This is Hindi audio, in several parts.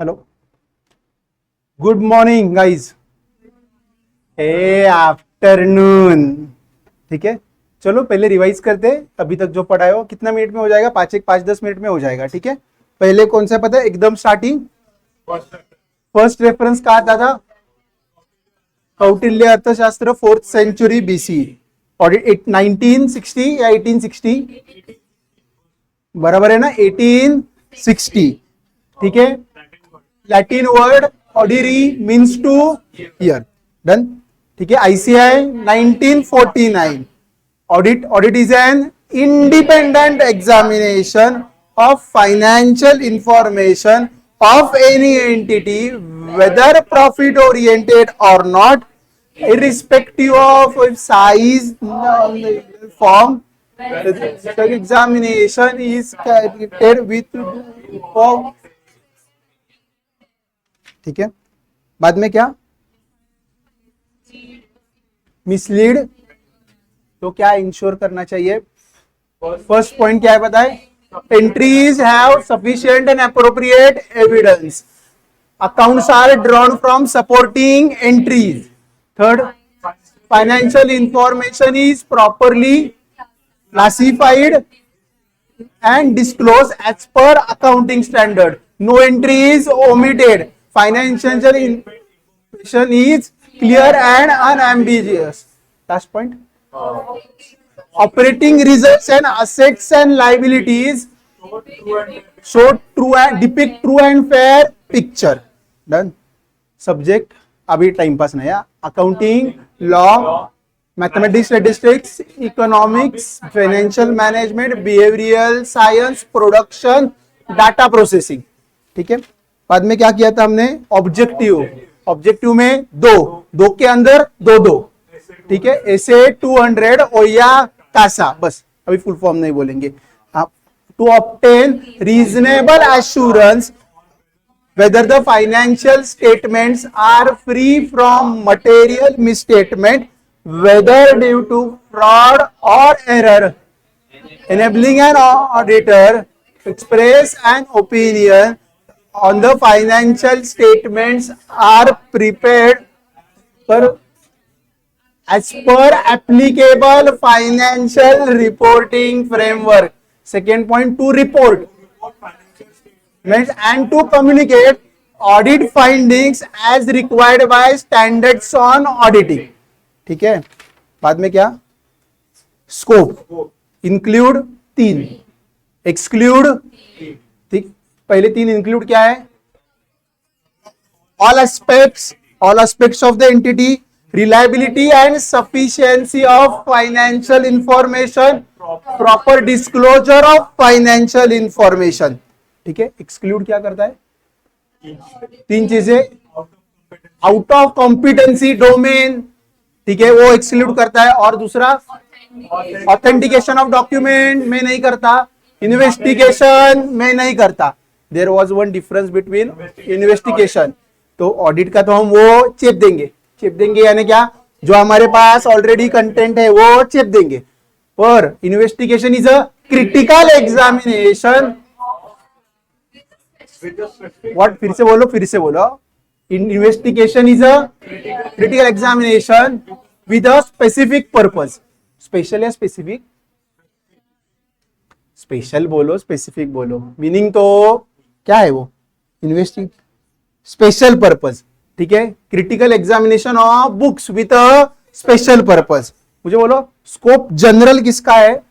हेलो, गुड मॉर्निंग गाइज, ए आफ्टरनून। ठीक है, चलो पहले रिवाइज करते हैं। अभी तक जो पढ़ाए हो कितना मिनट में हो जाएगा? 5-10 मिनट में हो जाएगा। ठीक है, पहले कौन सा पता है? एकदम स्टार्टिंग फर्स्ट रेफरेंस कहा था? कौटिल्य अर्थशास्त्र, 4th सेंचुरी BC। और 1960 या 1860? बराबर है ना, 1860। ठीक है, Latin word audire means to hear. Done. ठीक है, ICI 1949। Audit is an independent examination of financial information of any entity, whether profit oriented or not, irrespective of size, form. The examination is carried with form. ठीक है, बाद में क्या? मिसलीड। तो क्या इंश्योर करना चाहिए? फर्स्ट पॉइंट क्या है बताए? Entries have sufficient and appropriate evidence. Accounts are drawn from supporting entries. Third, financial information is properly classified and disclosed as per accounting standard. No entry is omitted. Financial information is clear and unambiguous. Last point. Operating results and assets and liabilities show true and depict true and fair picture. Done. Subject अभी टाइम पास नहीं है। Accounting, law, mathematics, statistics, economics, financial management, behavioural science, production, data processing. ठीक है, बाद में क्या किया था हमने? ऑब्जेक्टिव। ऑब्जेक्टिव में दो के अंदर दो। ठीक है, ऐसे 200 ओया कासा, बस अभी फुल फॉर्म नहीं बोलेंगे। To obtain reasonable assurance whether the financial statements are free from material misstatement, whether due to fraud or error, enabling an auditor to express an opinion on the financial statements are prepared as per applicable financial reporting framework. Second point, to report and to communicate audit findings as required by standards on auditing. ठीक है, बाद में क्या? स्कोप। Include 3, exclude. ठीक, पहले 3 इंक्लूड क्या है? All aspects of the entity, reliability and sufficiency of financial information, proper disclosure of financial information. ठीक है, एक्सक्लूड क्या करता है? 3 चीजें। आउट ऑफ कॉम्पिटेंसी डोमेन, ठीक है, वो एक्सक्लूड करता है। और दूसरा, ऑथेंटिकेशन ऑफ डॉक्यूमेंट में नहीं करता, इन्वेस्टिगेशन में नहीं करता। There was one difference between investigation. तो ऑडिट का तो हम वो चेप देंगे यानी क्या? जो हमारे पास ऑलरेडी कंटेंट है वो चेप देंगे। पर investigation is a critical examination. What? फिर से बोलो। Investigation is a critical examination with a specific purpose. Special या स्पेसिफिक? स्पेशल बोलो, स्पेसिफिक बोलो, मीनिंग तो क्या है वो? Investing special purpose. ठीक है, critical examination of books with a special purpose. मुझे बोलो, स्कोप जनरल किसका है?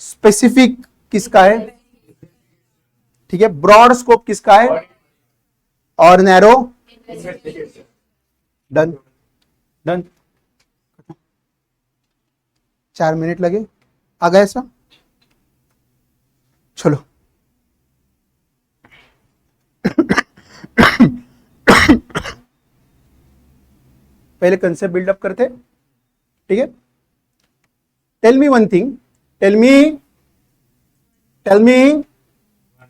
स्पेसिफिक किसका है? ठीक है, ब्रॉड स्कोप किसका है? और नैरो? डन। 4 मिनट लगे, आ गया सब? चलो पहले कंसेप्ट बिल्डअप करते। ठीक है, tell me one thing, tell me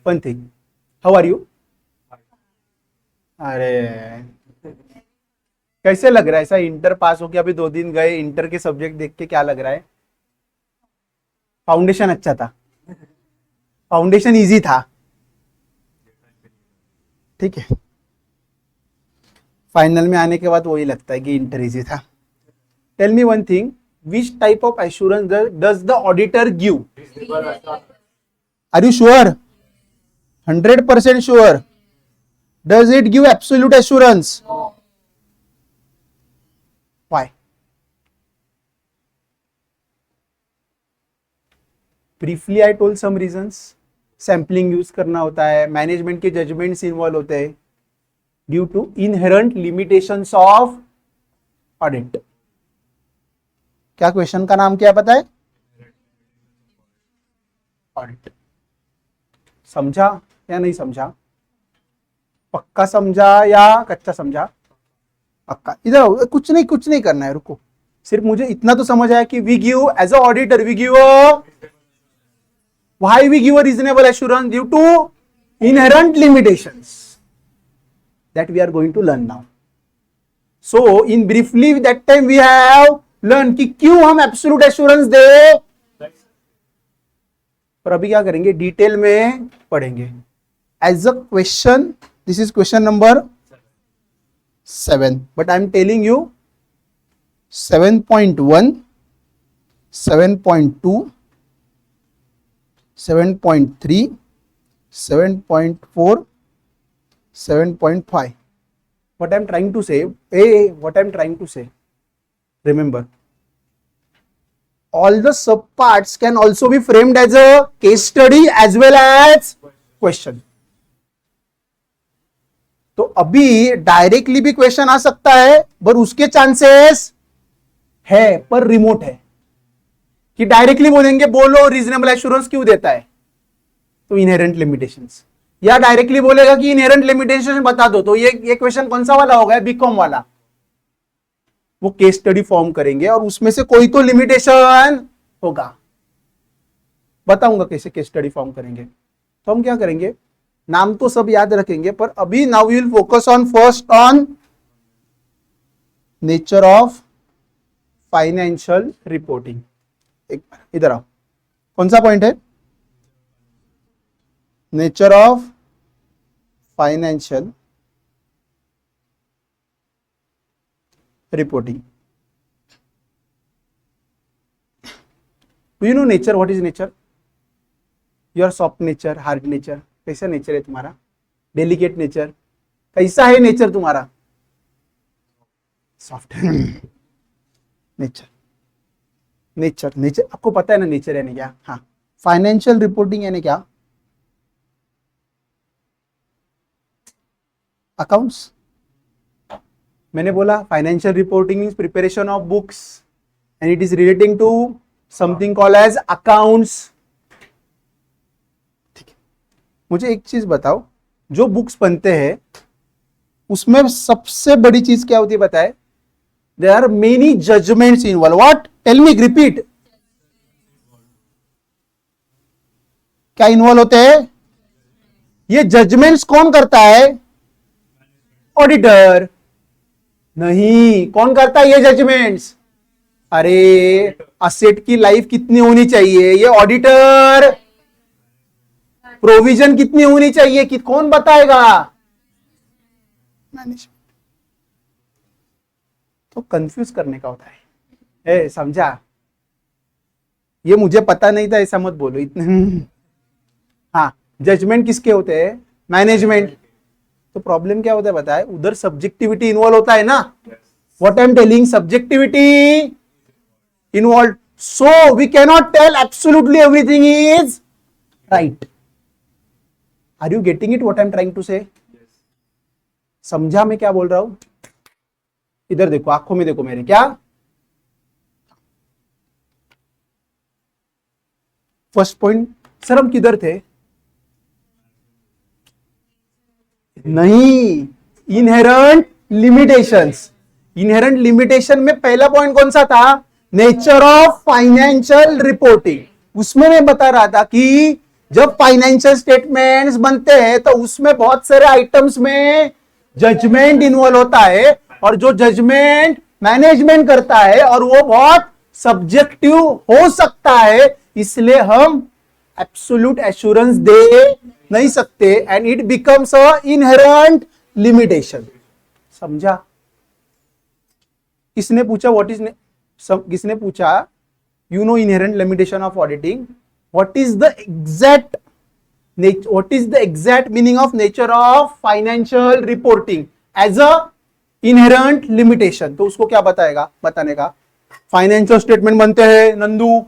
one thing, how are you? अरे कैसे लग रहा है? ऐसा इंटर पास हो गया, अभी 2 दिन गए, इंटर के सब्जेक्ट देख के क्या लग रहा है? फाउंडेशन अच्छा था, फाउंडेशन इजी था। ठीक है, फाइनल में आने के बाद वही लगता है कि इंटर इजी था. Tell me one thing, which type of assurance does the auditor give? Are you sure? 100% sure? Does it give absolute assurance? Why? Briefly I told some reasons. Sampling use करना होता है, मैनेजमेंट के जजमेंट्स इन्वॉल्व होते हैं due to inherent limitations of audit. क्या क्वेश्चन का नाम क्या पता है? ऑडिट. समझा या नहीं समझा? पक्का समझा या कच्चा समझा? पक्का. इधर कुछ नहीं करना है, रुको. सिर्फ मुझे इतना तो समझ आया कि we give as a auditor, we give why we give a reasonable assurance? Due to inherent limitations that we are going to learn now. So in briefly that time we have learned कि क्यों हम absolute assurance दे. पर अभी क्या करेंगे, डिटेल में पढ़ेंगे. As a question, this is question number 7, but I am telling you 7.1, 7.2, 7.3, 7.4, 7.5. What I am trying to say, what I am trying to say, remember, all the sub parts can also be framed as a case study as well as question. तो अभी डायरेक्टली भी क्वेश्चन आ सकता है, पर उसके चांसेस है, पर रिमोट है. कि डायरेक्टली बोलेंगे बोलो रीजनेबल एश्योरेंस क्यों देता है, तो इनहेरेंट लिमिटेशंस. या डायरेक्टली बोलेगा कि इनहेरेंट लिमिटेशंस बता दो, तो ये क्वेश्चन कौन सा वाला होगा? बीकॉम वाला. वो केस स्टडी फॉर्म करेंगे और उसमें से कोई तो लिमिटेशन होगा. बताऊंगा कैसे केस स्टडी फॉर्म करेंगे. तो हम क्या करेंगे, नाम तो सब याद रखेंगे, पर अभी now we will focus on first on nature of financial reporting. एक बार इधर आओ. कौन सा पॉइंट है? Nature of financial reporting. Do you know nature? What is nature? Your soft nature, hard nature. कैसा नेचर है तुम्हारा? Delicate nature. कैसा है नेचर तुम्हारा? Soft nature. नेचर आपको पता है ना नेचर यानी क्या? हाँ. फाइनेंशियल रिपोर्टिंग यानी क्या? अकाउंट्स. मैंने बोला financial reporting means preparation of books and it is relating to something called as accounts. ठीक है, मुझे एक चीज बताओ, जो बुक्स बनते हैं उसमें सबसे बड़ी चीज क्या होती है बताए? There are many judgments involved. What? Tell me, repeat. क्या इन्वॉल्व होते हैं? ये जजमेंट्स कौन करता है? ऑडिटर. नहीं, कौन करता है ये जजमेंट्स? अरे असेट की लाइफ कितनी होनी चाहिए, ये ऑडिटर. प्रोविजन कितनी होनी चाहिए कि कौन बताएगा? मैनेजमेंट. तो कंफ्यूज करने का होता है. समझा? ये मुझे पता नहीं था ऐसा मत बोलो इतने. हाँ, जजमेंट किसके होते हैं? मैनेजमेंट. तो प्रॉब्लम क्या होता है बताए? उधर सब्जेक्टिविटी इन्वॉल्व होता है ना. What I am telling, subjectivity involve. So we cannot tell absolutely everything is right. Are you getting it what I am trying to say? समझा मैं क्या बोल रहा हूं? इधर देखो, आंखों में देखो मेरे. क्या फर्स्ट पॉइंट? सर हम किधर थे? नहीं, इनहेरेंट लिमिटेशंस. इनहेरेंट लिमिटेशन में पहला पॉइंट कौन सा था? Nature of financial reporting. उसमें मैं बता रहा था कि जब फाइनेंशियल स्टेटमेंट्स बनते हैं तो उसमें बहुत सारे आइटम्स में जजमेंट इन्वॉल्व होता है, और जो जजमेंट मैनेजमेंट करता है और वो बहुत सब्जेक्टिव हो सकता है, इसलिए हम एब्सोल्यूट एश्योरेंस दे नहीं सकते, and it becomes a inherent limitation. समझा? किसने पूछा व्हाट इज, किसने पूछा you know inherent limitation of auditing, what is the exact what is the exact meaning of nature of financial reporting as a inherent limitation? तो उसको क्या बताएगा, बताने का, फाइनेंशियल स्टेटमेंट बनते हैं नंदू,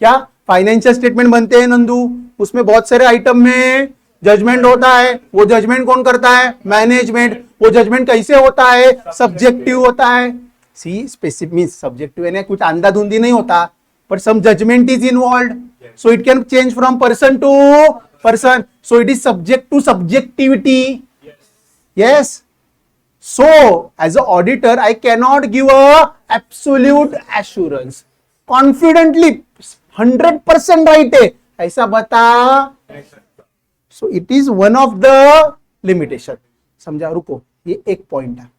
क्या फाइनेंशियल स्टेटमेंट बनते हैं नंदू, उसमें बहुत सारे आइटम में जजमेंट होता है, वो जजमेंट कौन करता है, मैनेजमेंट। वो जजमेंट कैसे होता है, सब्जेक्टिव होता है। सी स्पेसिफिक मींस सब्जेक्टिव है, कुछ अंधाधुंधी नहीं होता, but some judgment is involved, so it can change from person to person, so it is subject to subjectivity. Yes, so as an auditor I cannot give a absolute assurance confidently 100% right है ऐसा बता, so it is one of the limitation। समझा? रुको, ये एक पॉइंट है।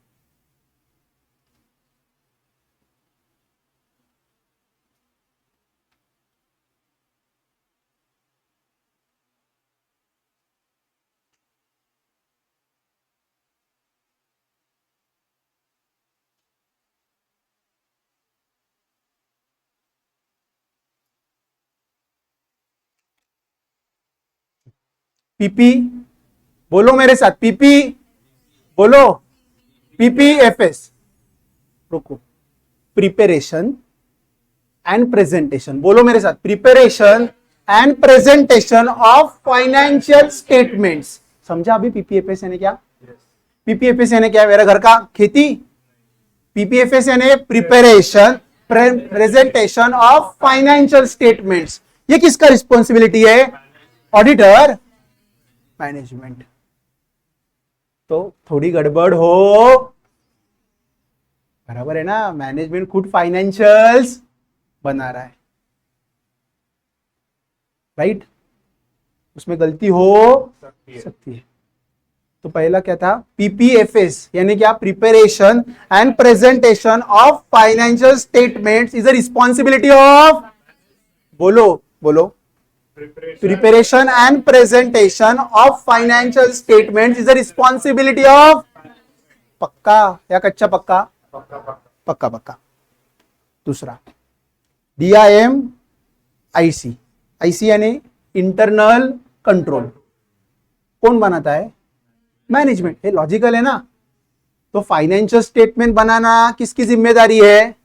पीपी बोलो मेरे साथ, पीपी बोलो, पीपीएफएस। रुको, प्रिपरेशन एंड प्रेजेंटेशन, बोलो मेरे साथ, preparation and presentation of financial statements. समझा अभी पीपीएफएस यानी क्या? पीपीएफएस यानी क्या? मेरा घर का खेती। पीपीएफएस यानी preparation presentation of financial statements. ये किसका रिस्पॉन्सिबिलिटी है? Auditor, management. तो थोड़ी गड़बड़ हो, बराबर है ना, मैनेजमेंट खुद फाइनेंशियल्स बना रहा है, राइट? उसमें गलती हो सकती है। तो पहला क्या था? पीपीएफएस यानी क्या? Preparation and presentation of financial statements is a responsibility of, बोलो बोलो, preparation and presentation of financial statements is a responsibility of, पक्का या कच्चा पक्का? पक्का पक्का। दूसरा DIM IC, IC यानी इंटरनल कंट्रोल, कौन बनाता है? मैनेजमेंट। ये लॉजिकल है ना? तो फाइनेंशियल स्टेटमेंट बनाना किसकी जिम्मेदारी है?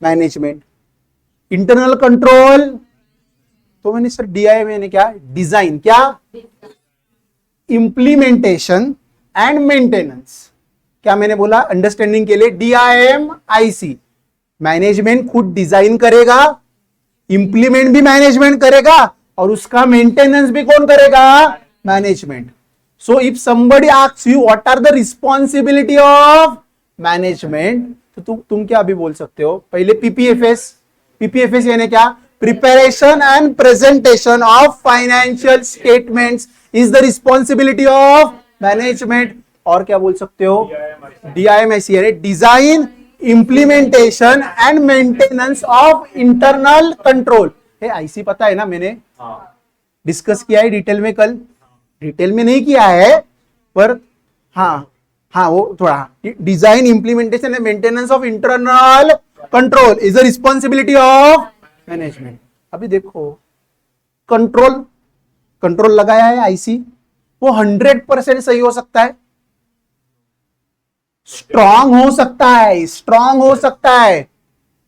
मैनेजमेंट। इंटरनल कंट्रोल, तो मैंने सर DIM यानी क्या? डिजाइन, क्या? Implementation and maintenance. क्या मैंने बोला अंडरस्टैंडिंग के लिए? DIM IC, मैनेजमेंट खुद डिजाइन करेगा, इंप्लीमेंट भी मैनेजमेंट करेगा, और उसका मेंटेनेंस भी कौन करेगा? Management. So if somebody asks you what are the responsibility of management, तो तुम क्या अभी बोल सकते हो? पहले पीपीएफएस, पीपीएफएस यानी क्या? Preparation and presentation of financial statements is the responsibility of management। और क्या बोल सकते हो? DIMIC यानी design, implementation and maintenance of internal control. है IC पता है ना, मैंने डिस्कस किया है डिटेल में, कल डिटेल में नहीं किया है, पर हाँ वो थोड़ा, design, implementation and maintenance of internal control is the responsibility of management. अभी देखो, कंट्रोल लगाया है IC, वो 100% सही हो सकता है, स्ट्रांग हो सकता है,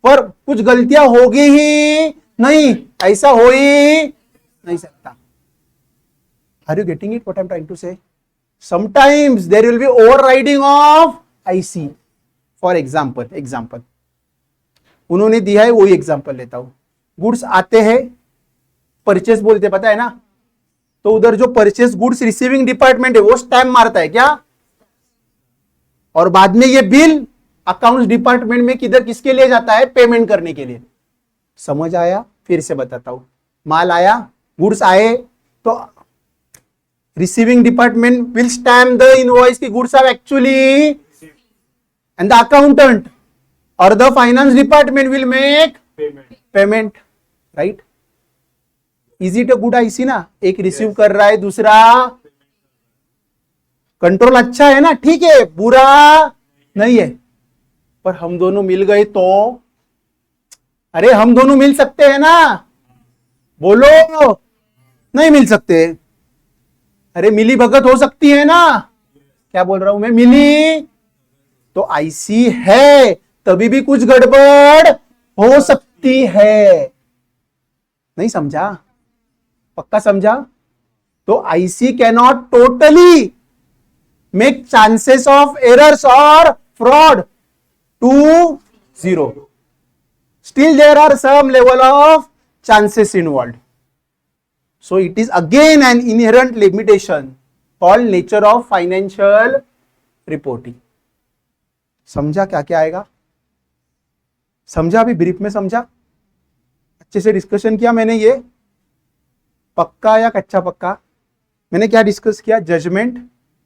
पर कुछ गलतियां होगी ही नहीं, ऐसा हो ही नहीं सकता। Are you getting it what I am trying to say? Sometimes there will be overriding of IC। For example उन्होंने दिया है, वही एग्जाम्पल लेता हूं। गुड्स आते हैं, परचेस बोलते, पता है ना? तो उधर जो परचेस गुड्स रिसीविंग डिपार्टमेंट है वो स्टैम्प मारता है, क्या? और बाद में ये बिल अकाउंट्स डिपार्टमेंट में किधर किसके लिए जाता है? पेमेंट करने के लिए। समझ आया? फिर से बताता हूं। माल आया, गुड्स आए, तो receiving department will stamp the invoice की goods are actually, and the accountant और the finance department will make payment, right? Is it a good IC ना? एक रिसीव कर रहा है, दूसरा कंट्रोल अच्छा है ना, ठीक है, बुरा नहीं है। पर हम दोनों मिल गए तो, अरे हम दोनों मिल सकते हैं ना? बोलो, नहीं मिल सकते। अरे मिली भगत हो सकती है ना? क्या बोल रहा हूं मैं, मिली तो आईसी है, तभी भी कुछ गड़बड़ हो सकती है। नहीं समझा? पक्का समझा? तो IC cannot totally make chances of errors or fraud to zero. Still there are some level of chances involved. So it is again an inherent limitation called nature of financial reporting. समझा क्या क्या आएगा? समझा? अभी ब्रीफ में समझा? अच्छे से डिस्कशन किया मैंने। ये पक्का या कच्चा पक्का? मैंने क्या डिस्कस किया? Judgement,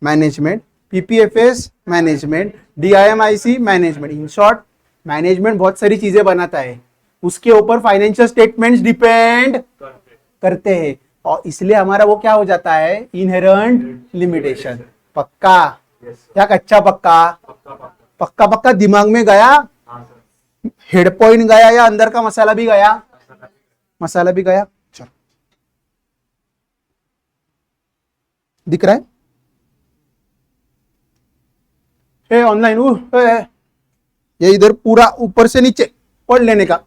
management, PPFS management, DIMIC management. In short, management बहुत सारी चीजें बनाता है, उसके ऊपर फाइनेंशियल स्टेटमेंट्स डिपेंड करते हैं, और इसलिए हमारा वो क्या हो जाता है, इनहेरेंट लिमिटेशन। पक्का या कच्चा पक्का? पक्का पक्का दिमाग में गया, हेड पॉइंट गया, या अंदर का मसाला भी गया? मसाला भी गया। चलो, दिख रहा है ऑनलाइन? ये इधर पूरा ऊपर से नीचे पढ़ लेने का।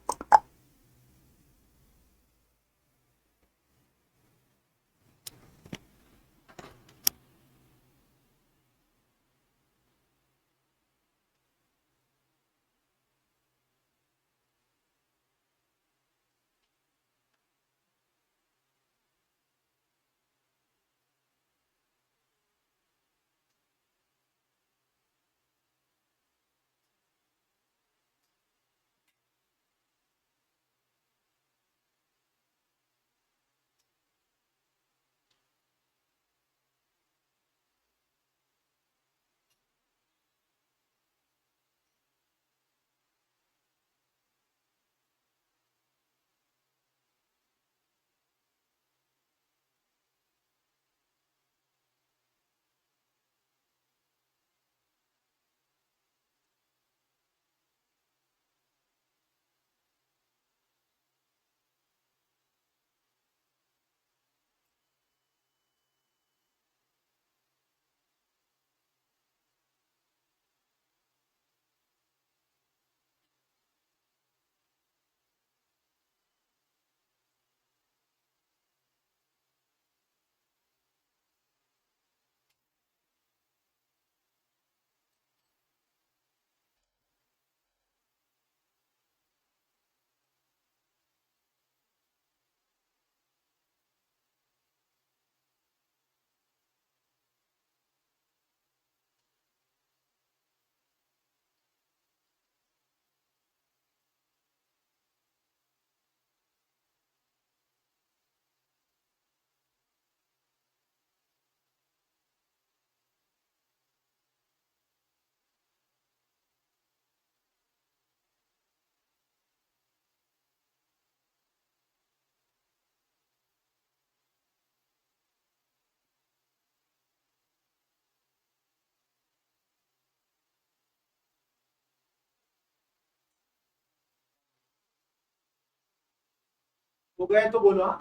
हो गया तो बोलो। हाँ,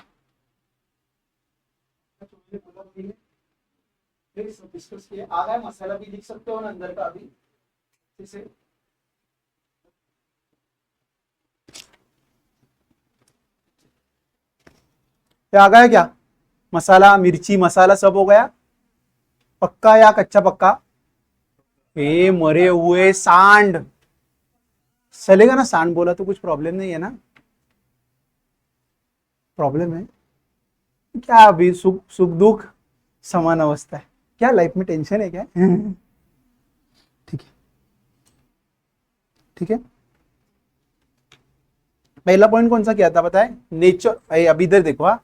डिस्कस किया, आ गया मसाला भी लिख सकते हो ना अंदर का अभी इसे। आ गया क्या? मसाला, मिर्ची, मसाला सब हो गया? पक्का या कच्चा पक्का? मरे हुए सांड चलेगा ना? सांड बोला तो कुछ प्रॉब्लम नहीं है ना? प्रॉब्लम है क्या? अभी सुख सुख दुख समान अवस्था है क्या? लाइफ में टेंशन है क्या? ठीक है, ठीक है। पहला पॉइंट कौन सा किया था पता है? नेचर। अब इधर देखो, हाँ,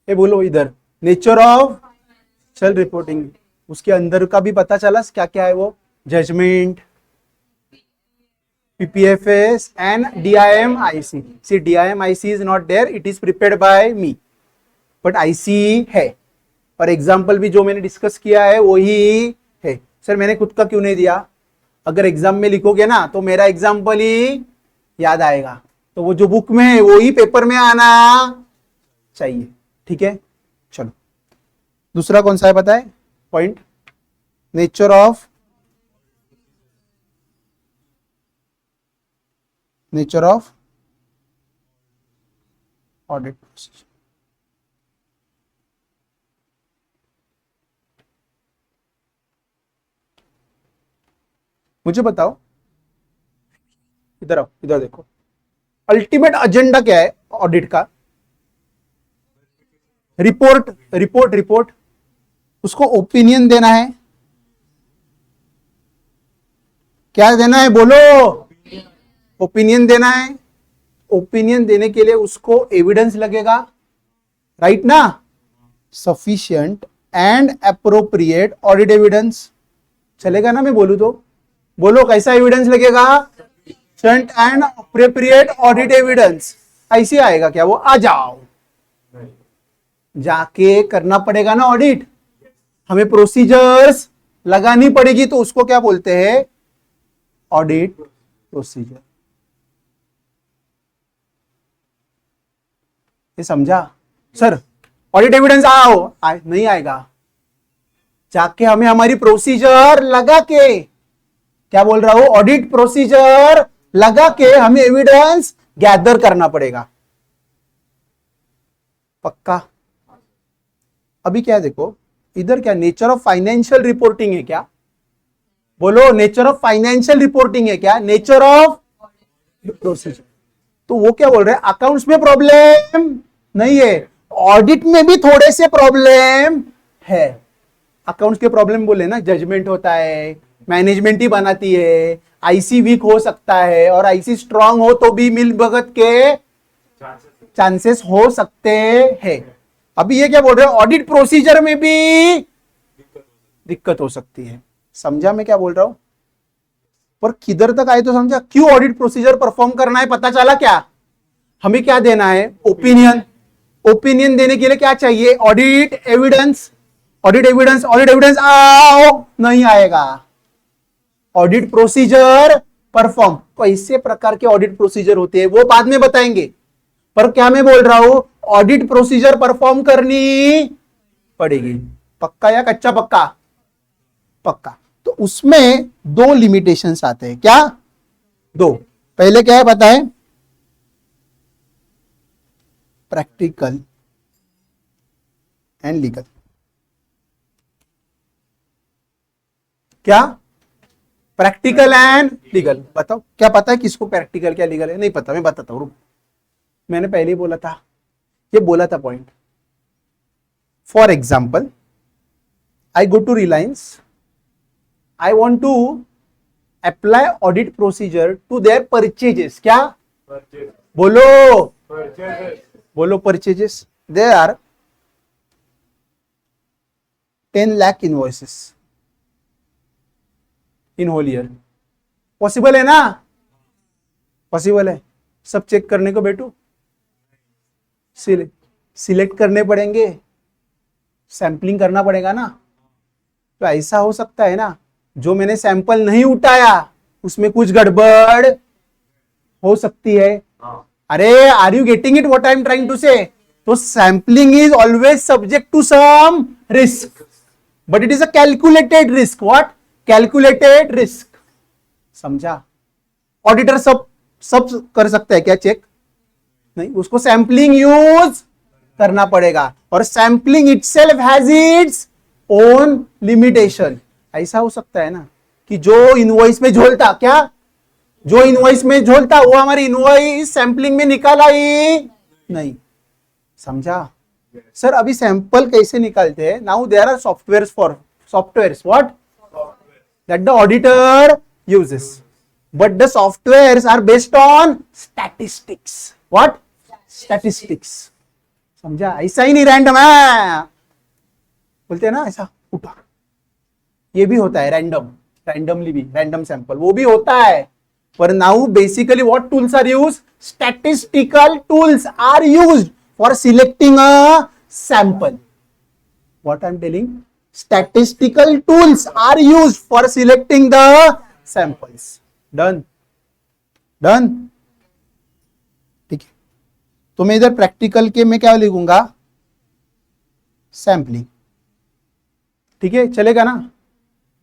ये बोलो इधर, नेचर ऑफ चल रिपोर्टिंग। उसके अंदर का भी पता चला क्या क्या है वो? Judgement, PPFS and DIMIC. See, DIMIC is not there. It is prepared by me. But IC है। पर एग्जाम्पल भी जो मैंने डिस्कस किया है वही है। सर मैंने खुद का क्यों नहीं दिया? अगर एग्जाम में लिखोगे ना तो मेरा एग्जाम्पल ही याद आएगा, तो वो जो बुक में है वो ही पेपर में आना चाहिए। ठीक है, चलो दूसरा कौन सा है पता है point? Nature of audit procedure. मुझे बताओ, इधर आओ, इधर देखो, अल्टीमेट एजेंडा क्या है ऑडिट का? रिपोर्ट उसको ओपिनियन देना है। क्या देना है बोलो? ओपिनियन देना है। ओपिनियन देने के लिए उसको एविडेंस लगेगा, राइट ना? Sufficient and appropriate audit evidence. चलेगा ना मैं बोलूं तो? बोलो कैसा एविडेंस लगेगा? Sufficient and appropriate audit evidence. ऐसे आएगा क्या वो? आ जाओ, जाके करना पड़ेगा ना ऑडिट, हमें प्रोसीजर्स लगानी पड़ेगी, तो उसको क्या बोलते हैं? Audit procedure. ये समझा? सर ऑडिट एविडेंस नहीं आएगा, जाके हमें हमारी प्रोसीजर लगा के, क्या बोल रहा हूं, ऑडिट प्रोसीजर लगा के हमें एविडेंस गैदर करना पड़ेगा। पक्का? अभी क्या देखो इधर, क्या नेचर ऑफ फाइनेंशियल रिपोर्टिंग है क्या? बोलो, नेचर ऑफ फाइनेंशियल रिपोर्टिंग है क्या? Nature of procedure. तो वो क्या बोल रहे हैं? अकाउंट्स में प्रॉब्लम नहीं है, ऑडिट में भी थोड़े से प्रॉब्लम है। अकाउंट्स के प्रॉब्लम बोले ना, जजमेंट होता है, मैनेजमेंट ही बनाती है, आईसी वीक हो सकता है, और आईसी स्ट्रांग हो तो भी मिल भगत के चांसेस हो सकते हैं। अभी ये क्या बोल रहे हो? ऑडिट प्रोसीजर में भी दिक्कत हो सकती है। समझा मैं क्या बोल रहा हूं? पर किधर तक आए तो समझा? क्यों ऑडिट प्रोसीजर परफॉर्म करना है पता चला क्या? हमें क्या देना है? ओपिनियन। ओपिनियन देने के लिए क्या चाहिए? Audit evidence. ऑडिट एविडेंस आओ, नहीं आएगा। ऑडिट प्रोसीजर परफॉर्म, कैसे प्रकार के ऑडिट प्रोसीजर होते हैं वो बाद में बताएंगे, पर क्या मैं बोल रहा हूं? ऑडिट प्रोसीजर परफॉर्म करनी पड़ेगी। पक्का या कच्चा पक्का? पक्का। तो उसमें दो लिमिटेशंस आते हैं। क्या? दो। पहले क्या है पता है? Practical and legal. क्या? Practical and legal. बताओ क्या पता है किसको प्रैक्टिकल क्या लीगल है? नहीं पता, मैं बताता हूं। मैंने पहले ही बोला था, ये बोला था point. For example, I go to Reliance, I want to apply audit procedure to their purchases. क्या? बोलो, बोलो purchases. Their are 10 lakh invoices in whole year. Possible है ना? पॉसिबल है। सब चेक करने को बैठू, सिलेक्ट करने पड़ेंगे, सैंपलिंग करना पड़ेगा ना। तो ऐसा हो सकता है ना, जो मैंने सैंपल नहीं उठाया उसमें कुछ गड़बड़ हो सकती है। अरे are you getting it what I am trying to say? तो sampling is always subject to some risk, but it is a calculated risk. What? Calculated risk. समझा? ऑडिटर सब कर सकता है क्या चेक? नहीं, उसको सैंपलिंग यूज करना पड़ेगा, और sampling itself has its own limitation. ऐसा हो सकता है ना कि जो इनवॉइस में झोलता, क्या? जो इनवॉइस में झोलता वो हमारी इनवॉइस सैंपलिंग में निकाला ही नहीं। समझा? सर अभी सैंपल कैसे निकालते हैं? Now there are softwares what that the auditor uses, but the softwares are based on statistics. What? Statistics. समझा? ऐसा ही नहीं रैंडम है, बोलते हैं ना ऐसा उठा, ये भी होता है रैंडमली भी, रैंडम सैंपल वो भी होता है। पर now basically what tools are used? Statistical tools are used for selecting a sample. What I'm telling, statistical tools are used for selecting the samples. Done. ठीक है, तो मैं इधर प्रैक्टिकल के में क्या लिखूंगा, सैम्पलिंग. ठीक है, चलेगा ना.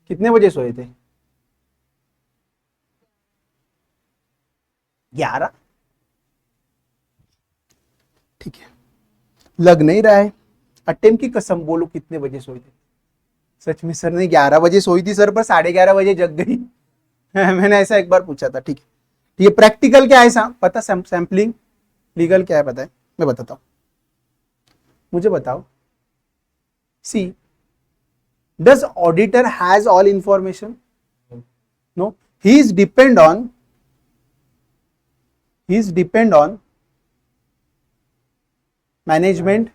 कितने बजे सोए थे? 11. ठीक है, लग नहीं रहा है. अटेम्प्ट की कसम बोलो कितने बजे सोई थी? सच में सर ने 11 बजे सोई थी सर, पर 11:30 बजे जग गई. मैंने ऐसा एक बार पूछा था. ठीक है, ये प्रैक्टिकल क्या है पता, सैम्पलिंग. लीगल क्या है पता है? मैं बताता हूं, मुझे बताओ. See, does auditor has all information? No, he is depend on management.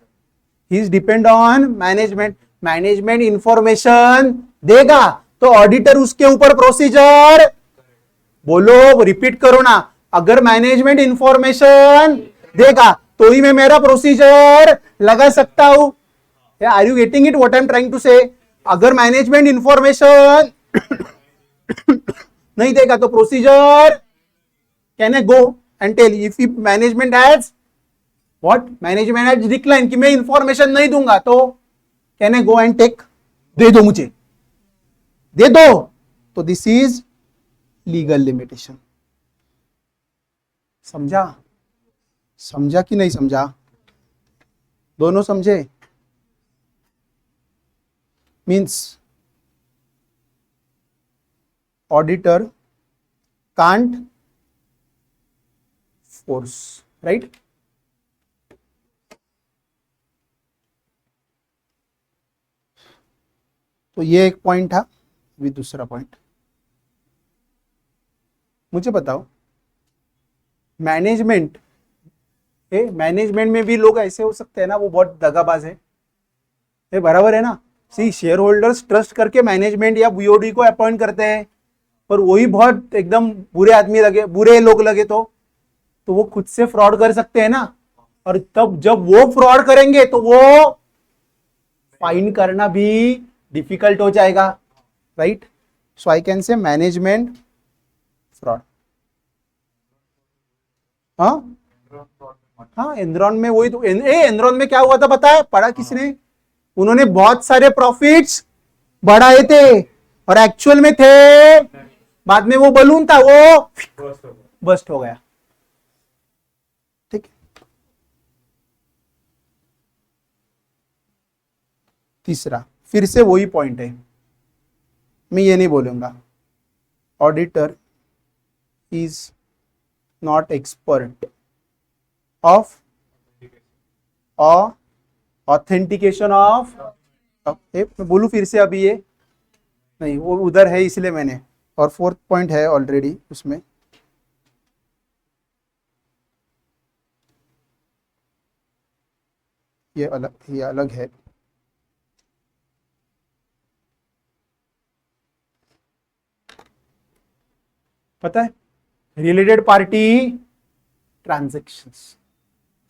He is depend on management. Management information देगा तो ऑडिटर उसके ऊपर प्रोसीजर. बोलो, रिपीट करो ना. अगर मैनेजमेंट इंफॉर्मेशन देगा तो ही मैं मेरा प्रोसीजर लगा सकता हूं. Are you getting it what I am trying to say? अगर मैनेजमेंट इंफॉर्मेशन नहीं देगा तो procedure can I go and tell. If management has what, management has decline कि मैं इंफॉर्मेशन नहीं दूंगा, तो can I go and take? दे दो मुझे, दे दो. तो दिस इज लीगल लिमिटेशन. समझा कि नहीं समझा? दोनों समझे? Means auditor can't force, right? तो ये एक पॉइंट था. अभी दूसरा पॉइंट मुझे बताओ. मैनेजमेंट में भी लोग ऐसे हो सकते हैं ना, वो बहुत दगाबाज है. बराबर है ना? सी, शेयर होल्डर्स ट्रस्ट करके मैनेजमेंट या बीओडी को अपॉइंट करते हैं, पर वही बहुत एकदम बुरे लोग लगे तो वो खुद से फ्रॉड कर सकते हैं ना. और तब जब वो फ्रॉड करेंगे तो वो फाइन करना भी डिफिकल्ट हो जाएगा, right? So I can say management fraud. हाँ, एनरॉन में वही तो. एनरॉन में क्या हुआ था पता है? पढ़ा किसने? उन्होंने बहुत सारे प्रॉफिट्स बढ़ाए थे और एक्चुअल में थे, बाद में वो बलून था वो बस्ट हो गया. ठीक. तीसरा, फिर से वही पॉइंट है. मैं ये नहीं बोलूंगा auditor is not expert of authentication of. मैं बोलूं फिर से? अभी ये नहीं, वो उधर है इसलिए मैंने. और फोर्थ पॉइंट है ऑलरेडी उसमें. ये अलग है. पता है, रिलेटेड पार्टी ट्रांजैक्शंस.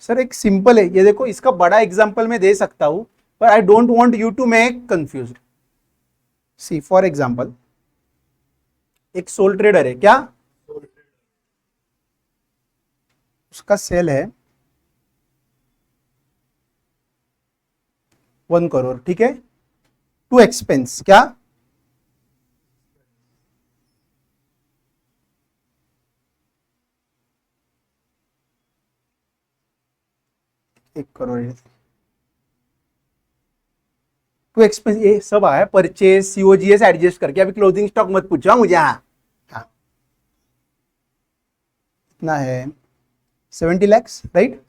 सर एक सिंपल है ये, देखो इसका बड़ा एग्जांपल मैं दे सकता हूं, पर I don't want you to make confused. See, for example, एक सोल ट्रेडर है. क्या? उसका सेल है 1 करोड़. ठीक है, टू एक्सपेंस. क्या? 1 करोड़. टू एक्सपेंस, ये सब आया परचेज सीओजीएस एडजस्ट करके. अभी क्लोजिंग स्टॉक मत पूछो मुझे. हाँ, इतना है 70 लाख, राइट?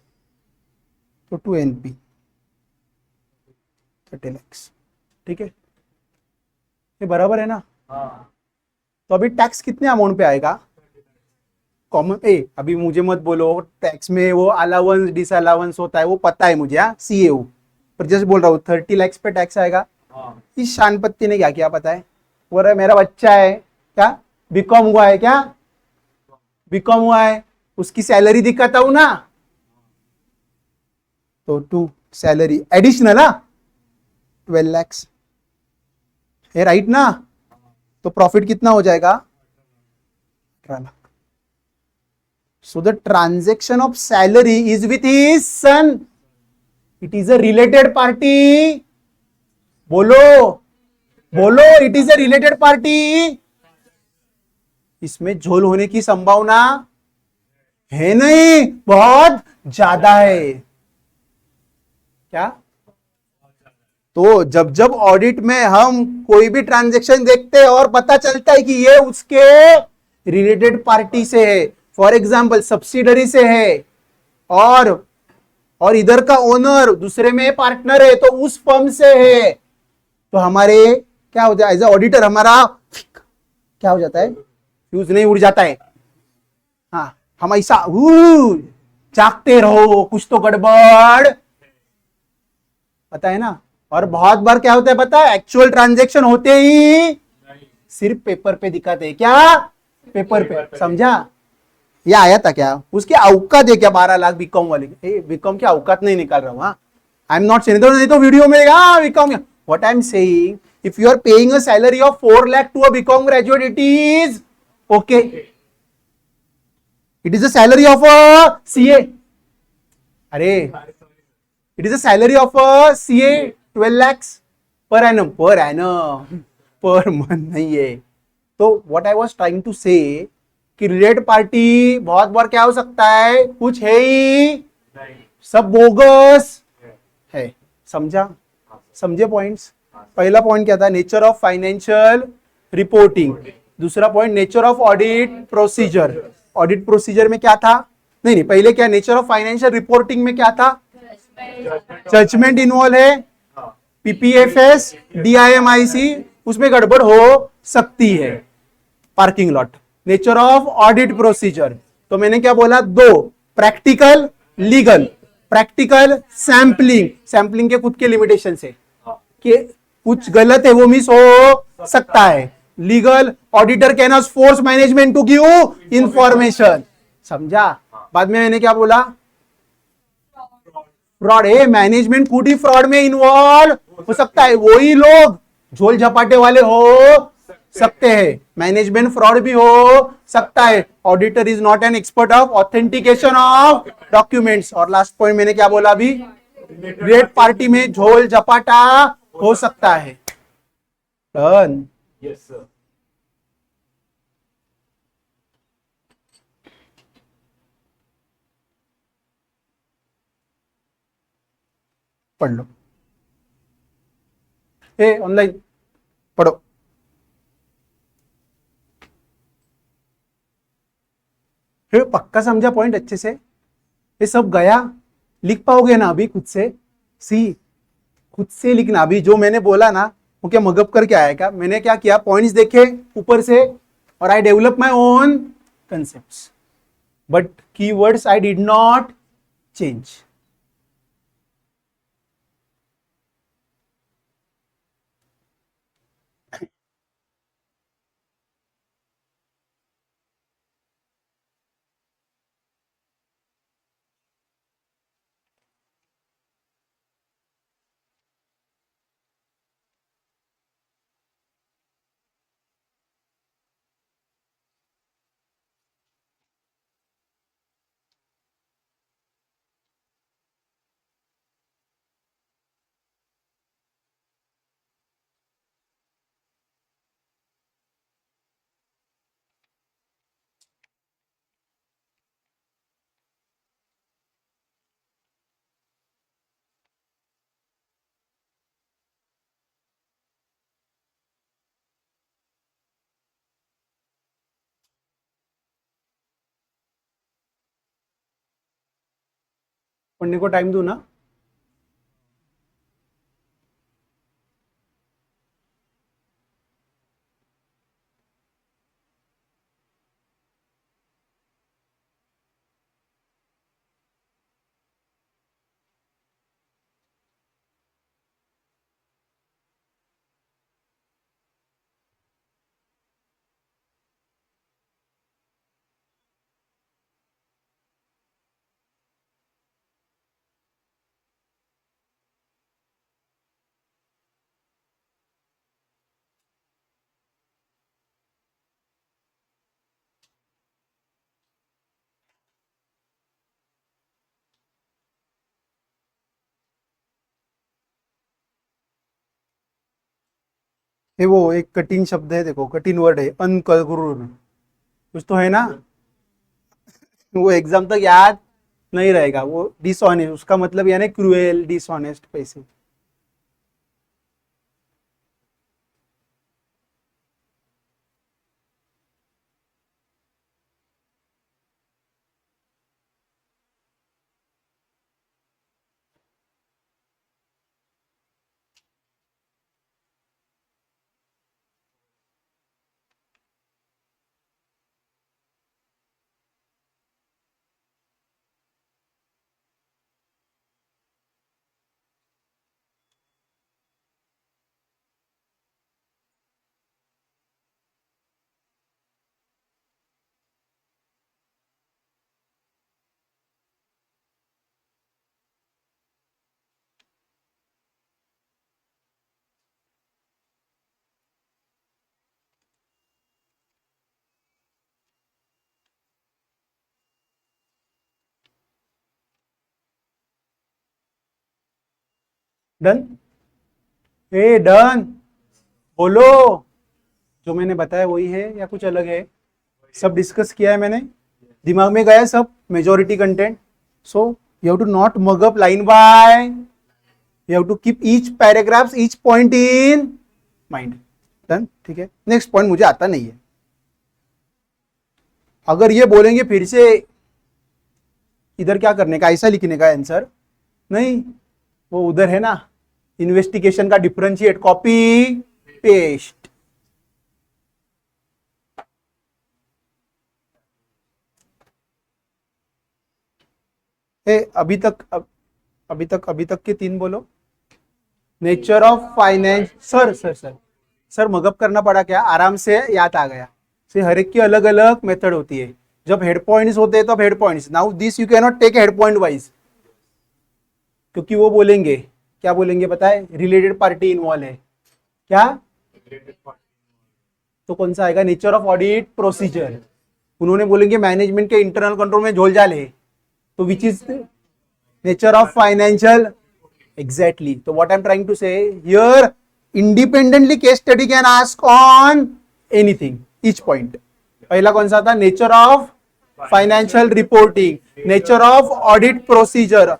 तो 2 NP 30 लाख. ठीक है, ये बराबर है ना? तो अभी टैक्स कितने अमाउंट पे आएगा? कॉमन अभी मुझे मत बोलो टैक्स में वो अलाउंस डिसअलाउंस होता है, वो पता है मुझे. हाँ, CAO. पर जस्ट बोल रहा हूँ 30 लाख पे टैक्स आएगा. इस शानपत्ती ने क्या किया पता है? बोल रहा है मेरा बच्चा है, क्या बीकॉम हुआ है, क्या बीकॉम हुआ है, उसकी सैलरी दिखाता हूं ना. तो 2 सैलरी एडिशनल, 12 lakhs है, राइट ना? तो प्रॉफिट कितना हो जाएगा? 18 lakh. So the transaction of salary is with his son. It is a related party. बोलो बोलो, it is a related party. इसमें झोल होने की संभावना है नहीं, बहुत ज्यादा है. क्या? तो जब जब ऑडिट में हम कोई भी ट्रांजैक्शन देखते हैं और पता चलता है कि ये उसके रिलेटेड पार्टी से है, फॉर एग्जांपल सब्सिडरी से है, और इधर का ओनर दूसरे में पार्टनर है, तो उस फर्म से है, तो हमारे क्या हो जाए, एज ए ऑडिटर हमारा क्या हो जाता है? फ्यूज नहीं उड़ जाता है. हाँ, हम ऐसा जागते रहो, कुछ तो गड़बड़, पता है ना? और बहुत बार क्या होता है पता है? एक्चुअल ट्रांजैक्शन होते ही सिर्फ पेपर पे दिखाते हैं. क्या? पेपर पे. समझा? ये आया था क्या? उसकी औकात है क्या 12 लाख बीकॉम वाले? बीकॉम की औकात नहीं निकाल रहा हूं. हाँ, आई एम नॉट सेइंग, नहीं तो वीडियो में BCom. What I am saying, if you are paying a salary of 4 lakh to a BCom graduate, it is okay. It is a salary of a CA. अरे, it is a salary of a CA 12 lakhs per annum. Per month नहीं है. तो what I was trying to say कि रिलेटेड पार्टी बहुत बार क्या हो सकता है, कुछ है ही सब बोगस है. समझा? समझे पॉइंट्स? पहला पॉइंट क्या था? Nature of financial reporting. दूसरा point nature of audit procedure. Audit procedure में क्या था? नहीं नहीं, पहले क्या, नेचर ऑफ फाइनेंशियल रिपोर्टिंग में क्या था? जजमेंट इन्वॉल्व है, पीपीएफएस, डीआईएमआईसी, उसमें गड़बड़ हो सकती है. Parking lot. Nature of audit procedure, तो मैंने क्या बोला? दो, practical, legal. Practical sampling, sampling के खुद के लिमिटेशन से कि कुछ गलत है वो मिस हो सकता है. Legal, auditor can force management to give information. समझा? बाद में मैंने क्या बोला? फ्रॉड है, मैनेजमेंट खुद ही फ्रॉड में इन्वॉल्व हो सकता है. वही लोग झोल झपाटे वाले हो सकते हैं, मैनेजमेंट फ्रॉड भी हो सकता है. Auditor is not an expert of authentication of documents. और लास्ट पॉइंट मैंने क्या बोला अभी? ग्रेट पार्टी में झोल झपाटा हो सकता है. डन. Yes sir. पढ़ लो. ए ऑनलाइन पढ़ो. पक्का समझा पॉइंट अच्छे से? ये सब गया? लिख पाओगे ना अभी खुद से? सी, खुद से लिखना. अभी जो मैंने बोला ना वो क्या मगअप करके आएगा? मैंने क्या किया, पॉइंट्स देखे ऊपर से और I develop my own concepts, but keywords I did not change. पढ़ने को टाइम दू ना. ये वो एक कठिन शब्द है, देखो कठिन वर्ड है, अनकरुण, कुछ तो है ना, वो एग्जाम तक याद नहीं रहेगा। वो डिसऑनेस्ट, उसका मतलब यानी क्रूएल, डिसऑनेस्ट पैसे। डन, ए डन, बोलो। जो मैंने बताया वही है या कुछ अलग है? सब डिस्कस किया है मैंने, दिमाग में गया सब majority content. So you have to not mug up line by, you have to keep each paragraphs, each point in mind. Done, ठीक है। नेक्स्ट पॉइंट मुझे आता नहीं है। अगर ये बोलेंगे फिर से इधर क्या करने का, ऐसा लिखने का आंसर नहीं, वो उधर है ना इन्वेस्टिगेशन का डिफरेंशिएट, कॉपी पेस्ट। अभी तक के तीन बोलो। Nature of finance, sir mug up करना पड़ा क्या? आराम से याद आ गया। से हर एक की अलग अलग मेथड होती है। जब हेड पॉइंट्स होते हैं तब head points, now this you can not take head point wise, क्योंकि वो बोलेंगे, क्या बोलेंगे पता है? रिलेटेड पार्टी इन्वॉल्व है क्या, तो कौन सा आएगा? Nature of audit procedure. उन्होंने बोलेंगे मैनेजमेंट के इंटरनल कंट्रोल में झोलझाल है, तो which is nature of financial, exactly. तो what I am trying to say here, independently case study can ask on anything, each point. पहला कौन सा था? Nature of financial reporting, nature of audit procedure.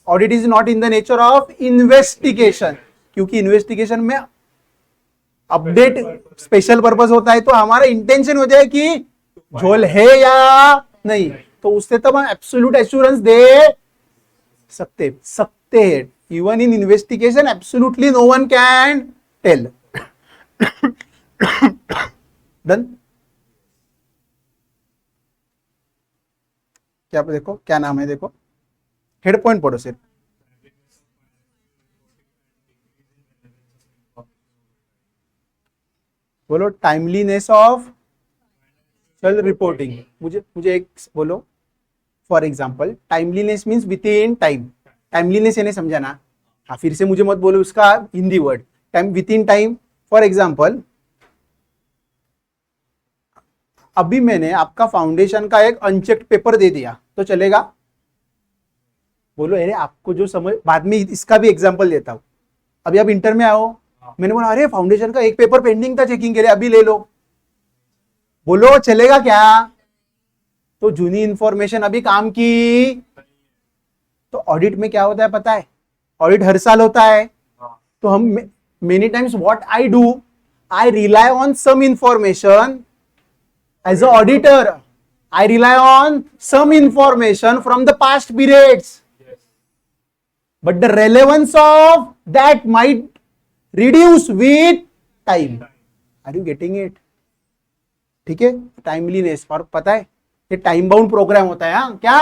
Audit is not in the nature of investigation, क्योंकि इन्वेस्टिगेशन में अपडेट स्पेशल पर्पस होता है, तो हमारा इंटेंशन हो जाए कि झोल है या नहीं, तो उससे तो हम एब्सोल्यूट एश्योरेंस दे सकते हैं। Even in investigation absolutely no one can tell. Done, क्या देखो क्या नाम है, देखो हेड पॉइंट पढ़ो सिर्फ। बोलो टाइमलीनेस ऑफ चल रिपोर्टिंग। मुझे एक बोलो, for example timeliness means with in time. Timeliness यानी समझा ना? हाँ, फिर से मुझे मत बोलो उसका Hindi word, time with in time. For example अभी मैंने आपका फाउंडेशन का एक अनचेक्ड पेपर दे दिया तो चलेगा? बोलो अरे आपको जो समझ, बाद में इसका भी एग्जाम्पल देता हूं। अभी आप इंटर में आओ, मैंने बोला अरे फाउंडेशन का एक पेपर पेंडिंग था चेकिंग के लिए, अभी ले लो, बोलो चलेगा क्या? तो जूनी इंफॉर्मेशन अभी काम की। तो ऑडिट में क्या होता है पता है? ऑडिट हर साल होता है, तो हम many times what I do, I rely on some information as a auditor, I rely on some information from the past periods, but the relevance of that might reduce with time. Are you getting it? ठीक है, टाइमलीनेस। और पता है ये टाइम बाउंड प्रोग्राम होता है। हाँ क्या?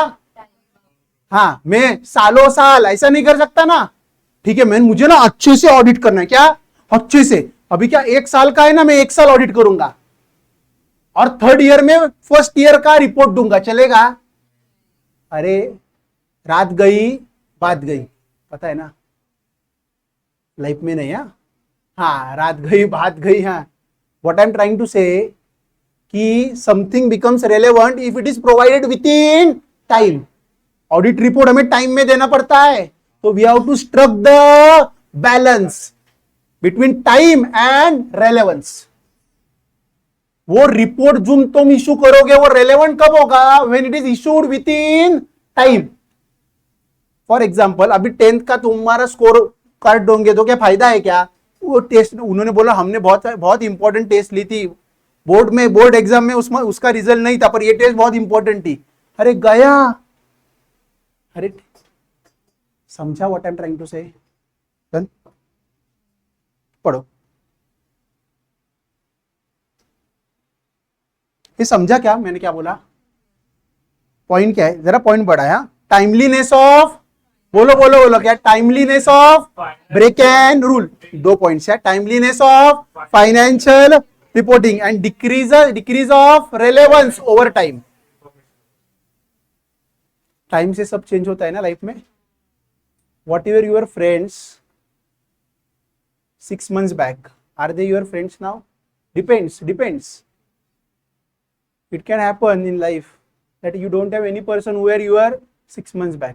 हाँ, मैं सालों साल ऐसा नहीं कर सकता ना। ठीक है, मैं मुझे ना अच्छे से ऑडिट करना है, क्या अच्छे से। अभी क्या 1 साल का है ना, मैं 1 साल ऑडिट करूंगा और 3rd ईयर में 1st ईयर का रिपोर्ट दूंगा, चलेगा? अरे रात गई बात गई, पता है ना, लाइफ में नहीं। हाँ, रात गई बात गई। हाँ, what I am trying to say कि something becomes relevant if it is provided within time. Audit report हमें टाइम में देना पड़ता है, तो we have to struck the balance. Between time and relevance. वो रिपोर्ट जो तुम इशू करोगे वो रेलेवेंट कब होगा? When it is issued within time. For example अभी 10th का तुम्हारा स्कोर कार्ड दोगे तो क्या फायदा है क्या? वो टेस्ट उन्होंने बोला हमने बहुत बहुत इंपॉर्टेंट टेस्ट ली थी बोर्ड में, बोर्ड एग्जाम में, उसमें उसका रिजल्ट नहीं था पर ये टेस्ट बहुत इंपॉर्टेंट थी। अरे गया। अरे समझा what I am trying to say? पढ़ो। ये समझा क्या मैंने क्या बोला? पॉइंट क्या है? जरा पॉइंट बढ़ा है। टाइमलीनेस ऑफ, बोलो बोलो बोलो क्या? Timeliness of break and rule. 2 points है। Timeliness of financial reporting and decrease of relevance over time. Time से सब चेंज होता है ना लाइफ में। Whatever your friends 6 months back, are they your friends now? Depends. It can happen in life that you don't have any person who were you were 6 months back.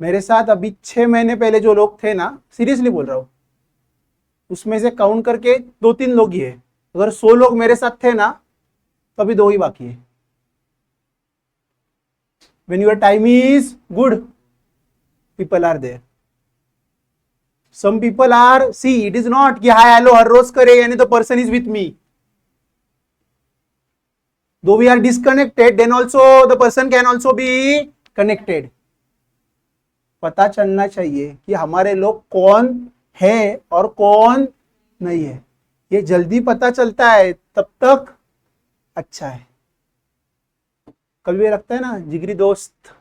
मेरे साथ अभी 6 महीने पहले जो लोग थे ना, सीरियसली बोल रहा हूं, उसमें से काउंट करके 2-3 लोग ही है। अगर 100 लोग मेरे साथ थे ना तो अभी 2 ही बाकी है। When your time is good, people are there. Some people are, see, it is not कि हाय हेलो हर रोज करे यानी तो person is with me. Though we are disconnected, then also the person can also be connected. पता चलना चाहिए कि हमारे लोग कौन है और कौन नहीं है। ये जल्दी पता चलता है तब तक अच्छा है। कभी लगता है ना जिगरी दोस्त।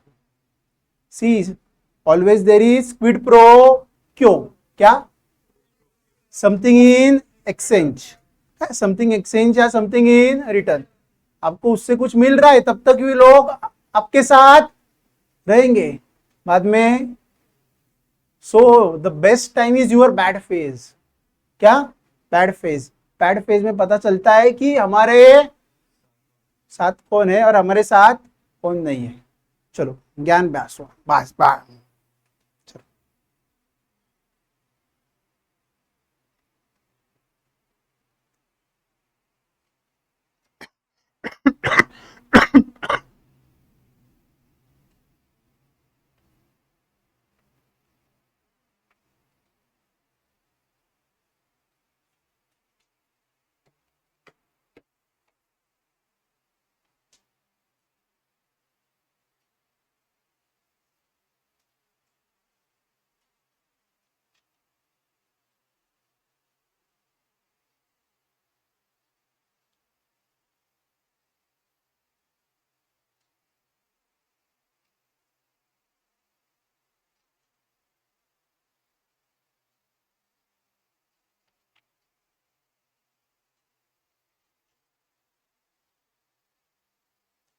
See always there is quid pro quo, क्या? Something in exchange, something exchange या समथिंग इन रिटर्न। आपको उससे कुछ मिल रहा है तब तक भी लोग आपके साथ रहेंगे। बाद में so the best time is your bad phase. क्या? Bad phase. बैड फेज में पता चलता है कि हमारे साथ कौन है और हमारे साथ कौन नहीं है। चलो ज्ञान व्यास बस बस।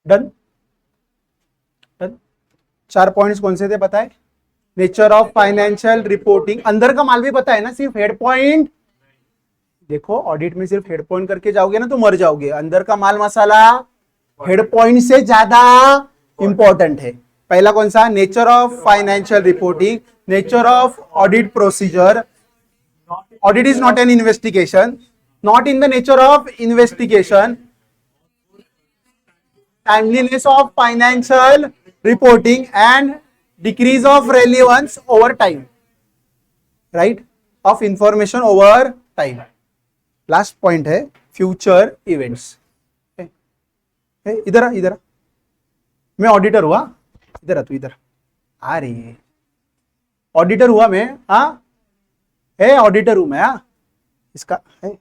Done done. 4 पॉइंट्स कौन से थे बताए? नेचर ऑफ फाइनेंशियल रिपोर्टिंग, अंदर का माल भी पता है ना, सिर्फ हेड पॉइंट। देखो ऑडिट में सिर्फ हेड पॉइंट करके जाओगे ना तो मर जाओगे। अंदर का माल मसाला हेड पॉइंट से ज्यादा इंपॉर्टेंट है। पहला कौन सा? Nature of financial reporting, nature of audit procedure. Audit is not an investigation, not in the nature of investigation. timeliness of financial reporting and decrease of relevance over time, right, of information over time. Last point है future events. इधर इधर मैं ऑडिटर हुआ, इधर तू इधर आ रही है। ऑडिटर हुआ मैं, हाँ है ऑडिटर हूं मैं। हाँ इसका है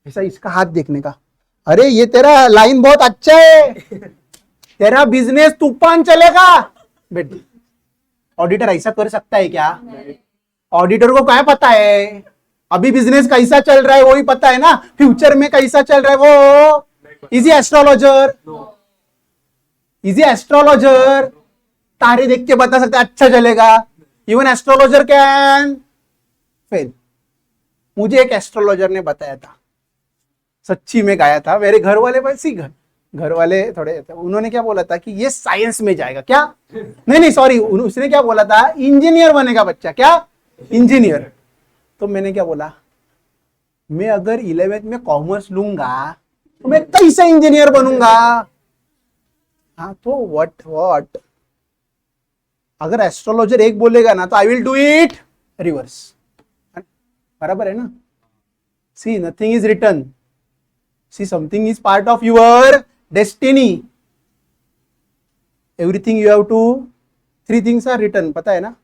ऐसा, इसका हाथ देखने का। अरे ये तेरा लाइन बहुत अच्छा है, तेरा बिजनेस तूफान चलेगा। बेटी ऑडिटर ऐसा कर सकता है क्या? ऑडिटर को क्या पता है अभी बिजनेस कैसा चल रहा है? वही पता है ना फ्यूचर में कैसा चल रहा है। वो इजी एस्ट्रोलॉजर, इजी एस्ट्रोलॉजर तारे देख के बता सकता है अच्छा चलेगा। Even astrologer can fail. मुझे एक एस्ट्रोलॉजर ने बताया था, सच्ची में गाया था। मेरे घर वाले बस ही घर वाले थोड़े, उन्होंने क्या बोला था कि ये साइंस में जाएगा। क्या? नहीं सॉरी, उसने क्या बोला था? इंजीनियर बनेगा बच्चा। क्या? इंजीनियर। तो मैंने क्या बोला, मैं अगर 11th में कॉमर्स लूंगा तो मैं कैसे इंजीनियर बनूंगा? हाँ, तो व्हाट अगर एस्ट्रोलॉजर एक बोलेगा ना तो I will do it reverse. बराबर है ना? See nothing is return, see something is part of your destiny, everything you have to, 3 things are return, पता है ना?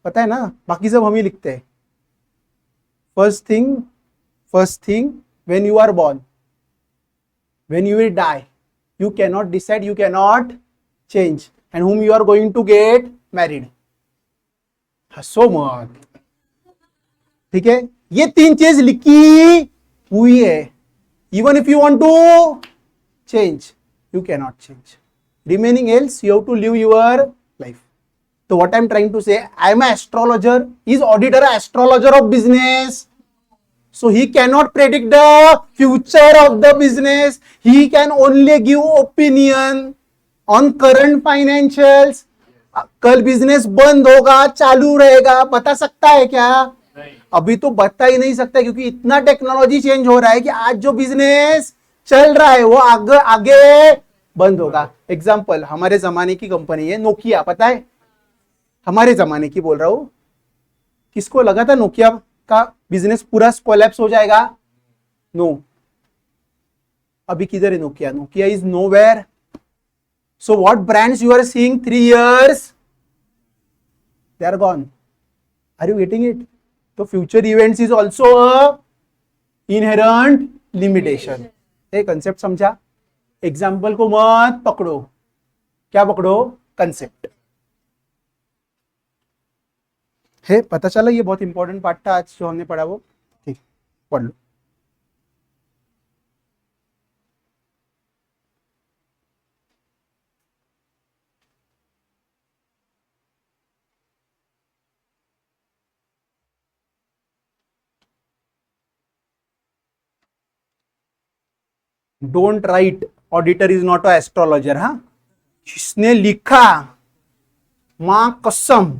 पता है ना? बाकी सब हम ही लिखते हैं। First thing when you are born, when you will die, you cannot decide, you cannot change, and whom you are going to get married. हंसो मत, ठीक है? ये 3 चीज लिखी हुई है। Even if you want to change, you cannot change. Remaining else, you have to live your life. So what I'm trying to say, I am an astrologer. Is auditor an astrologer of business? So he cannot predict the future of the business. He can only give opinion on current financials. कल बिजनेस बंद होगा, चालू रहेगा, बता सकता है क्या? अभी तो बता ही नहीं सकता, क्योंकि इतना टेक्नोलॉजी चेंज हो रहा है कि आज जो बिजनेस चल रहा है वो आगे बंद होगा। एग्जाम्पल, हमारे जमाने की कंपनी है नोकिया, पता है? हमारे जमाने की बोल रहा हूं। किसको लगा था नोकिया का बिजनेस पूरा कोलैप्स हो जाएगा? नो। अभी किधर है Nokia? Nokia is nowhere. So what brands you are seeing 3 years, they are gone. Are you getting it? तो future events is also a inherent limitation. ये कंसेप्ट समझा? एग्जाम्पल को मत पकड़ो, क्या पकड़ो? कंसेप्ट है। पता चला? ये बहुत इंपॉर्टेंट पार्ट था आज जो हमने पढ़ा वो। ठीक, पढ़ लो। Don't write auditor is not a astrologer. हाँ, जिसने लिखा, मां कसम,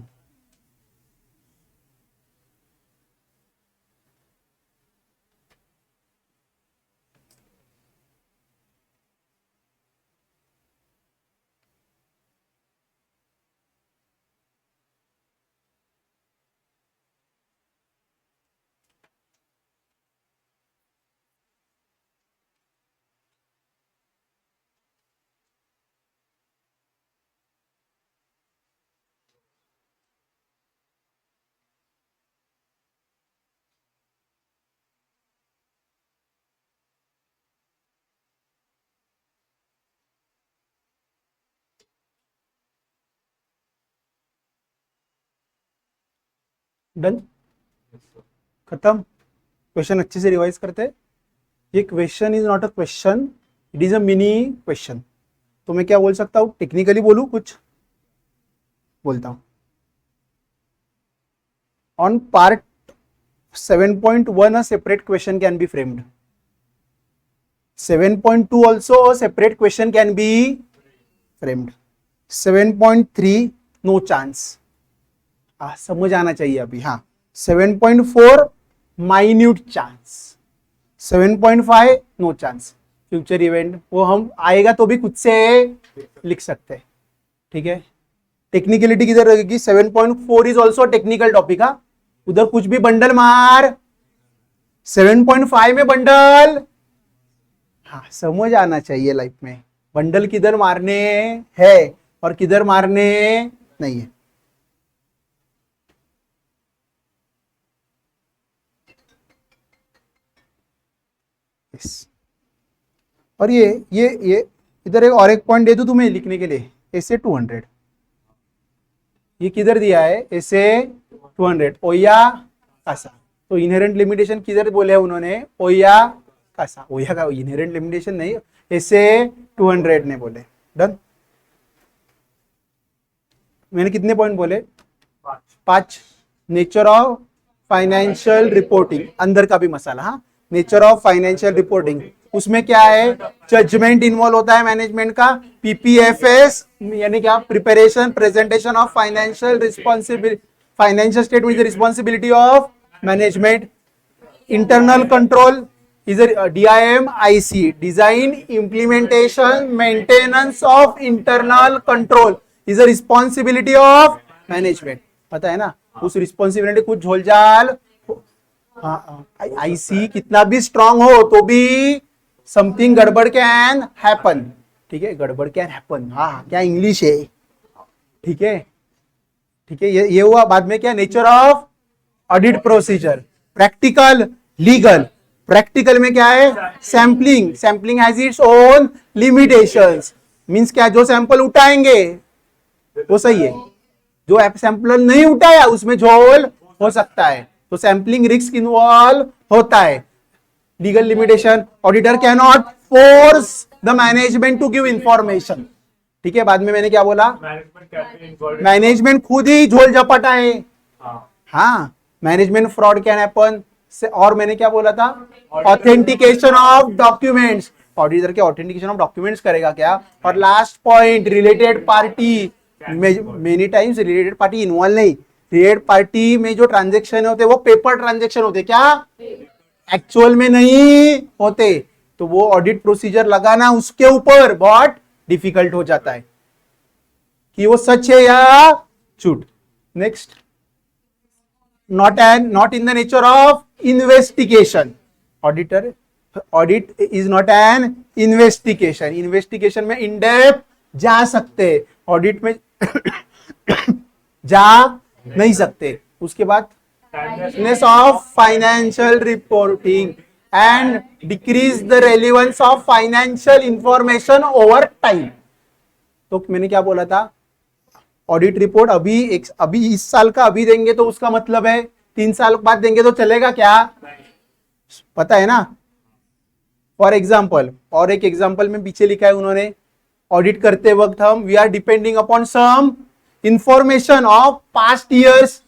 डन, खत्म। क्वेश्चन अच्छे से रिवाइज करते हैं। ये question is not a question, it is a mini question. तो मैं क्या बोल सकता हूं? टेक्निकली बोलूं? कुछ बोलता हूं। On part 7.1 a separate question can be framed. 7.2 also a separate question can be framed. 7.3 no chance. समझ आना चाहिए अभी। हाँ, 7.4 minute chance, 7.5 no chance. Future event वो हम आएगा तो भी खुद से लिख सकते हैं, ठीक है? टेक्निकलिटी किधर रहेगी? 7.4 इज ऑल्सो टेक्निकल टॉपिक। हाँ, उधर कुछ भी बंडल मार, 7.5 में बंडल। हाँ, समझ आना चाहिए लाइफ में बंडल किधर मारने है और किधर मारने नहीं है। और ये इधर एक और एक पॉइंट दे दूं तुम्हें लिखने के लिए, ऐसे 200। ये किधर दिया है? ऐसे 200 ओया कासा। तो इनहेरेंट लिमिटेशन किधर बोले उन्होंने? ओया कासा। ओया का इनहेरेंट लिमिटेशन नहीं, ऐसे 200 ने बोले। डन। मैंने कितने पॉइंट बोले? 5। नेचर ऑफ फाइनेंशियल रिपोर्टिंग, अंदर का भी मसाला। हाँ, नेचर ऑफ फाइनेंशियल रिपोर्टिंग, उसमें क्या है? जजमेंट इन्वॉल्व होता है मैनेजमेंट का। पीपीएफएस यानी क्या? Preparation presentation of financial responsibility, Financial statement is the responsibility of management. Internal control is a DIM, design, implementation, maintenance of internal control is a responsibility of management. पता है ना, उस रिस्पॉन्सिबिलिटी कुछ झोलझाल, हाँ, IC कितना भी स्ट्रांग हो तो भी समथिंग गड़बड़ कैन हैपन. ठीक है, गड़बड़ कैन हैपन, हाँ क्या इंग्लिश है. ठीक है, ठीक है, ये हुआ. बाद में क्या, nature of audit procedure. Practical, legal. Practical में क्या है, sampling. Sampling has its own limitations. Means क्या, जो सैंपल उठाएंगे वो सही है, जो सैंपल नहीं उठाया उसमें झोल हो सकता है, तो सैंपलिंग रिस्क इन्वॉल्व होता है. Legal limitation, auditor can not force the management to give information. ठीक है, बाद में मैंने क्या बोला, मैनेजमेंट खुद ही झोल झपटा है. हाँ, मैनेजमेंट फ्रॉड कैन हैपन. और मैंने क्या बोला था, ऑथेंटिकेशन ऑफ डॉक्यूमेंट्स. ऑडिटर के ऑथेंटिकेशन ऑफ डॉक्यूमेंट्स करेगा क्या. और last point, related party. Many times related party involve नहीं. रिलेटेड पार्टी में जो ट्रांजेक्शन होते वो पेपर ट्रांजेक्शन होते, क्या एक्चुअल में नहीं होते, तो वो ऑडिट प्रोसीजर लगाना उसके ऊपर बहुत डिफिकल्ट हो जाता है कि वो सच है या झूठ. Next, not in the nature of investigation. Audit is not an investigation. Investigation में in depth जा सकते, ऑडिट में जा नहीं सकते. उसके बाद timeliness of financial reporting and decrease the relevance of financial information over time. तो मैंने क्या बोला था, ऑडिट रिपोर्ट अभी इस साल का अभी देंगे तो उसका मतलब है 3 साल बाद देंगे तो चलेगा क्या, पता है ना. फॉर एग्जाम्पल, और एक एग्जाम्पल में पीछे लिखा है उन्होंने, ऑडिट करते वक्त हम we are depending upon some information of past years.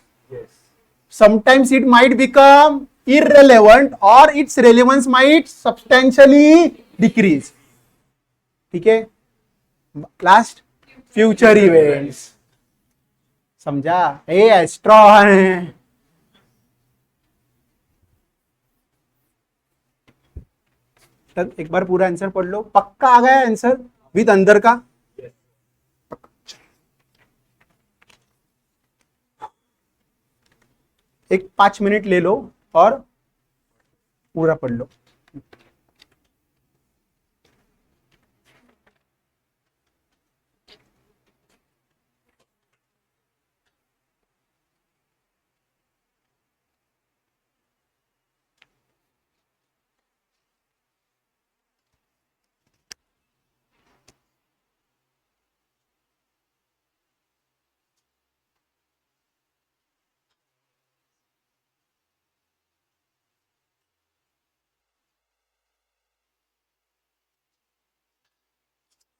Sometimes it might become irrelevant or its relevance might substantially decrease. ठीक है, लास्ट, फ्यूचर इवेंट्स. समझा, एस्ट्रॉन. तब एक बार पूरा आंसर पढ़ लो, पक्का आ गया आंसर विद अंदर का. एक 5 मिनट ले लो और पूरा पढ़ लो.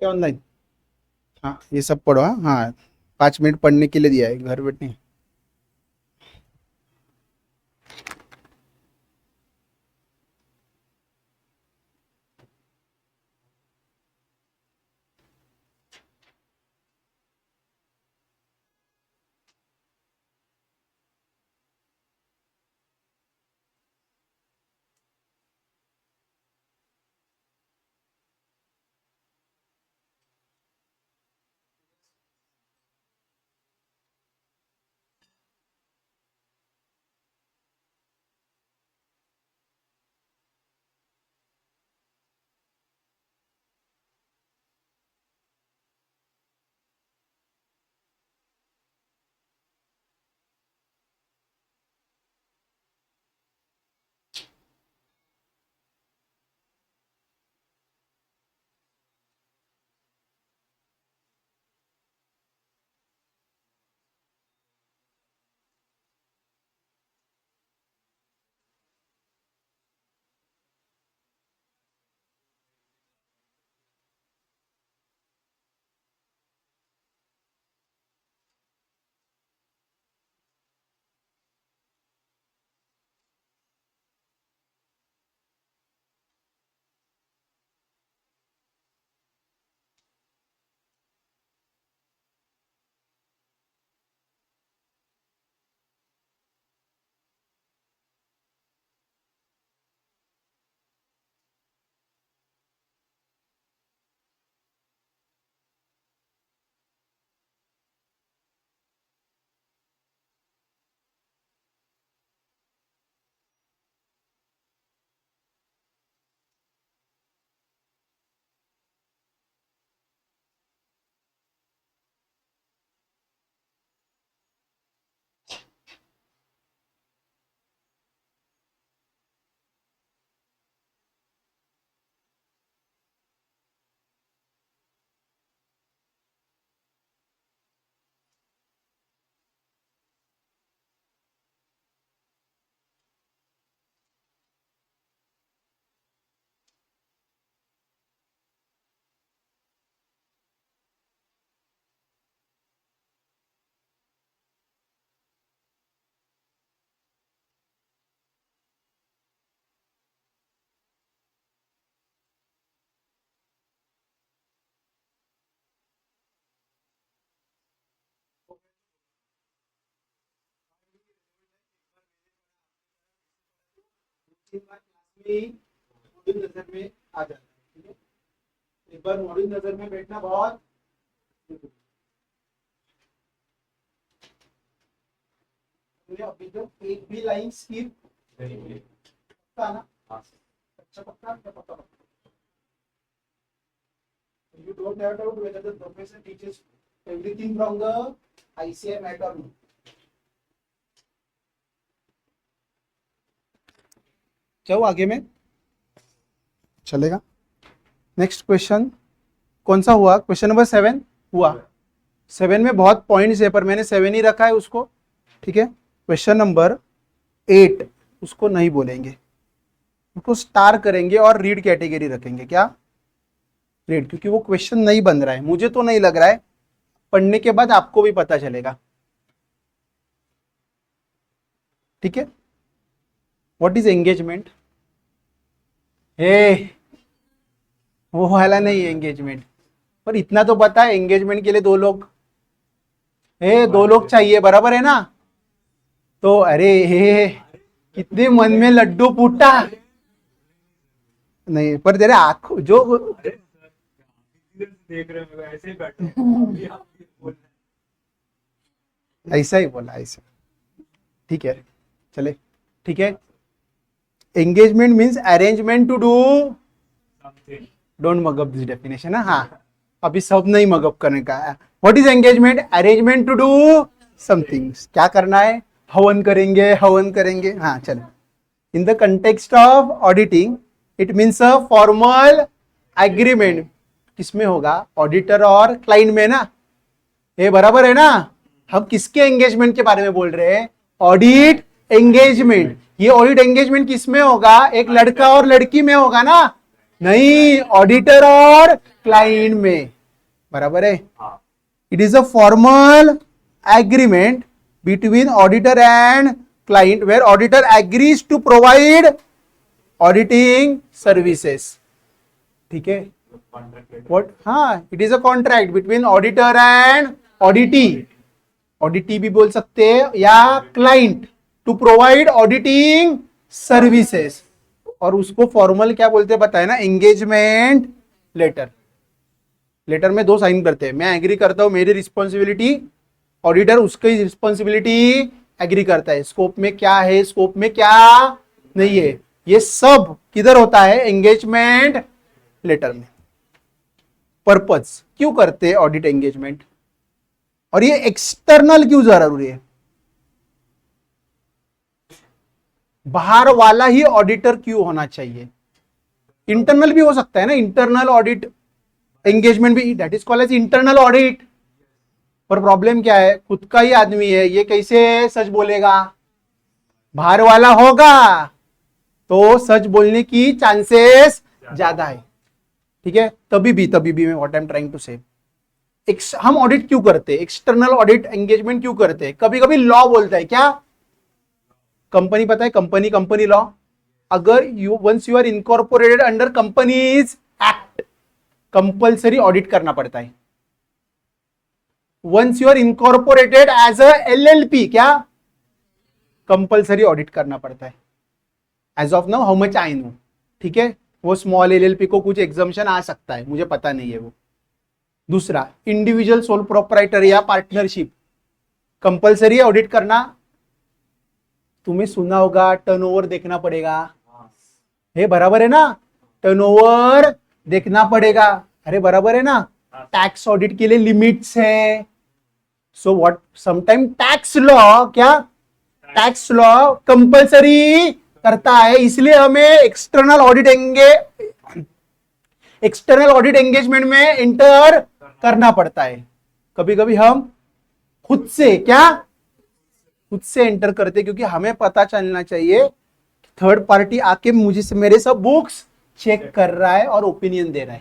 ऑनलाइन, हाँ ये सब पढ़ो. हाँ हाँ, 5 मिनट पढ़ने के लिए दिया है, घर बैठने. एक बार क्लास में मॉड्यूल नजर में आ जाता है, ठीक है। एक बार मॉड्यूल नजर में बैठना बहुत अभी तक एक भी लाइन स्किप पक्का ना? अच्छा पक्का पक्का पक्का। You don't have doubt whether the professor teaches everything from the ICI matter or not. जाओ आगे में चलेगा। नेक्स्ट क्वेश्चन कौन सा हुआ? क्वेश्चन नंबर 7 हुआ। 7 में बहुत पॉइंट्स है पर मैंने 7 ही रखा है उसको, ठीक है। क्वेश्चन नंबर 8 उसको नहीं बोलेंगे, उसको स्टार करेंगे और रीड कैटेगरी रखेंगे। क्या? रीड, क्योंकि वो क्वेश्चन नहीं बन रहा है, मुझे तो नहीं लग रहा है, पढ़ने के बाद आपको भी पता चलेगा, ठीक है। What is engagement? वो वाला नहीं है एंगेजमेंट, पर इतना तो पता है एंगेजमेंट के लिए दो लोग चाहिए, बराबर है ना? तो अरे कितने मन में लड्डू फूटा नहीं, पर तेरे आंखों जो देख रहे हो ऐसे ही बैठो ऐसा ही बोला, ऐसा ठीक है। चले ठीक है। Engagement means arrangement to do something. Don't mug up this definition. हाँ, अभी सब नहीं मगअप करने का है। What is engagement? Arrangement to do something. क्या करना है? हवन करेंगे, हवन करेंगे। हाँ चलो। In the context of auditing it means a formal agreement. किसमें होगा? ऑडिटर और क्लाइंट में ना, ये बराबर है ना? हम किसके एंगेजमेंट के बारे में बोल रहे हैं? Audit engagement. ये ऑडिट एंगेजमेंट किसमें होगा? एक लड़का और लड़की में होगा ना? नहीं, ऑडिटर और क्लाइंट में, बराबर है। It is a formal agreement between auditor and client where auditor agrees to provide auditing services, ठीक है। What? हाँ, it is a contract between auditor and auditee. Auditee भी बोल सकते हैं या client, to provide auditing services. और उसको फॉर्मल क्या बोलते हैं बताए ना? Engagement letter. लेटर में 2 साइन करते हैं, मैं एग्री करता हूं मेरी रिस्पॉन्सिबिलिटी, ऑडिटर उसकी रिस्पॉन्सिबिलिटी एग्री करता है। स्कोप में क्या है, स्कोप में क्या नहीं है, ये सब किधर होता है? एंगेजमेंट लेटर में। पर्पज क्यों करते हैं ऑडिट एंगेजमेंट, और ये एक्सटर्नल क्यों जरूरी है? बाहर वाला ही ऑडिटर क्यों होना चाहिए? इंटरनल भी हो सकता है ना, इंटरनल ऑडिट एंगेजमेंट भी, that is called as internal audit. पर प्रॉब्लम क्या है? खुद का ही आदमी है, ये कैसे सच बोलेगा? बाहर वाला होगा तो सच बोलने की चांसेस ज्यादा है, ठीक है। तभी भी मैं what I am trying to say, हम ऑडिट क्यों करते हैं? एक्सटर्नल ऑडिट एंगेजमेंट क्यों करते हैं? कभी कभी लॉ बोलता है, क्या? कंपनी, पता है कंपनी लॉ, अगर once you are incorporated under companies act, compulsory audit करना पड़ता है। Once you are incorporated as a LLP, क्या? कंपल्सरी ऑडिट करना पड़ता है। As of now how much I know, ठीक है। वो स्मॉल LLP को कुछ एग्जम्पशन आ सकता है, मुझे पता नहीं है वो। दूसरा, इंडिविजुअल सोल प्रोप्राइटर या पार्टनरशिप, कंपल्सरी ऑडिट करना। तुम्हें सुना होगा टर्नओवर देखना पड़ेगा, हे बराबर है ना? टर्नओवर देखना पड़ेगा, अरे बराबर है ना? टैक्स ऑडिट के लिए लिमिट्स है। So what, sometime tax law, क्या? टैक्स लॉ कंपल्सरी करता है, इसलिए हमें एक्सटर्नल ऑडिट एंगेजमेंट में इंटर करना पड़ता है। कभी कभी हम खुद से, क्या? खुद से एंटर करते, क्योंकि हमें पता चलना चाहिए थर्ड पार्टी आके मुझे से मेरे सब बुक्स चेक कर रहा है और ओपिनियन दे रहा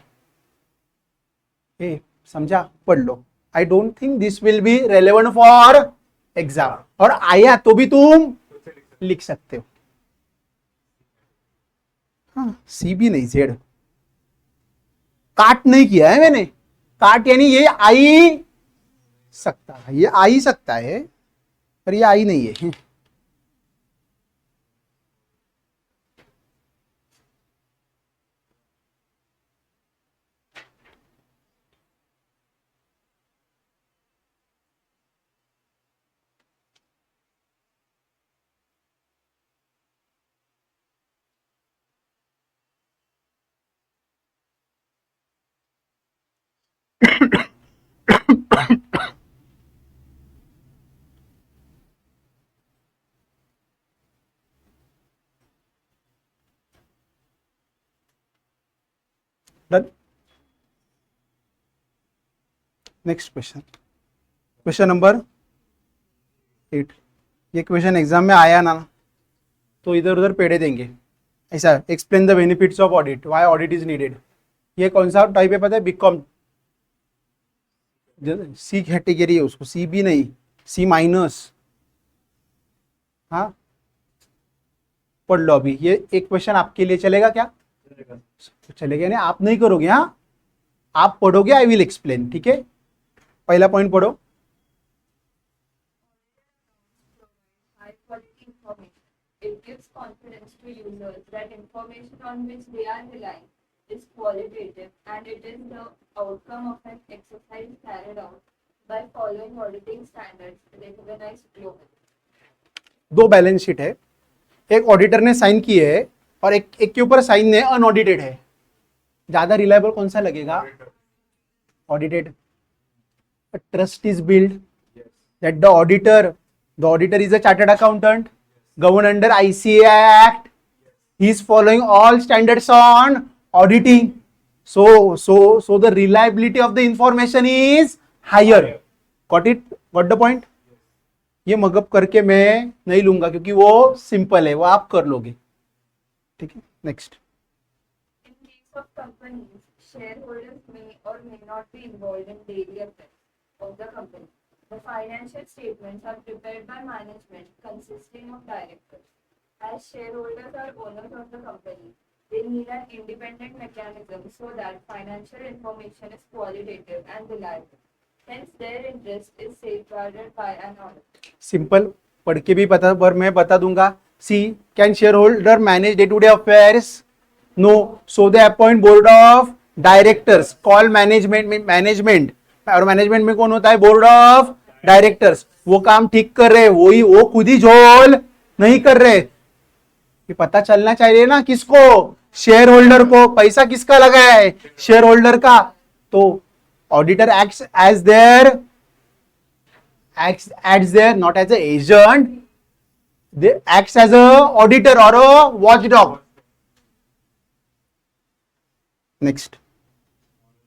है। समझा? पढ़ लो। I don't think this will be relevant for exam, और आया तो भी तुम लिख सकते हो। हाँ, सी भी नहीं, जेड काट नहीं किया है मैंने। काट यानी ये आई सकता है, ये आ ही सकता है, पर ये आई नहीं है। Done. Next question, question number 8। ये क्वेश्चन एग्जाम में आया ना तो इधर उधर पेड़े देंगे। ऐसा, explain the benefits of audit, why audit is needed. ये कौन सा टाइप है पता है? बीकॉम सी कैटेगरी है उसको, सी भी नहीं, सी माइनस। हाँ, पढ़ लो अभी। ये एक क्वेश्चन आपके लिए चलेगा क्या? चलेगा नहीं, आप नहीं करोगे। हाँ, आप पढ़ोगे, आई विल एक्सप्लेन। ठीक है, पहला पॉइंट पढ़ो। High quality information. It gives confidence to users that information on which they are relying is qualitative, and it is the outcome of an exercise carried out by following auditing standards recognized globally. दो बैलेंस शीट है, एक ऑडिटर ने साइन की है और एक के ऊपर साइन ने अनऑडिटेड है। ज्यादा रिलायबल कौन सा लगेगा? Audited. Trust is build that the auditor is a chartered accountant governed under ICAI Act. He is following all standards on auditing. So the reliability of the information is higher. Got it? Got the point? ये मगअप करके मैं नहीं लूंगा क्योंकि वो सिंपल है, वो आप कर लोगे। ठीक है, next. In case of companies, shareholders may or may not be involved in daily affairs of the company. The financial statements are prepared by management consisting of directors. As shareholders are owners of the company, they need an independent mechanism so that financial information is qualitative and reliable. Hence, their interest is safeguarded by an audit. Simple, पढ़ के भी पता, पर मैं बता दूंगा। See, can share holder manage day to day affairs? No, so they appoint board of directors, call management. और मैनेजमेंट में कौन होता है? Board of directors. वो काम ठीक कर रहे, वो खुद ही झोल नहीं कर रहे। ये पता चलना चाहिए ना किसको? शेयर होल्डर को। पैसा किसका लगा है? शेयर होल्डर का। तो auditor acts as their not as an agent, they acts as a auditor or a watchdog. Next.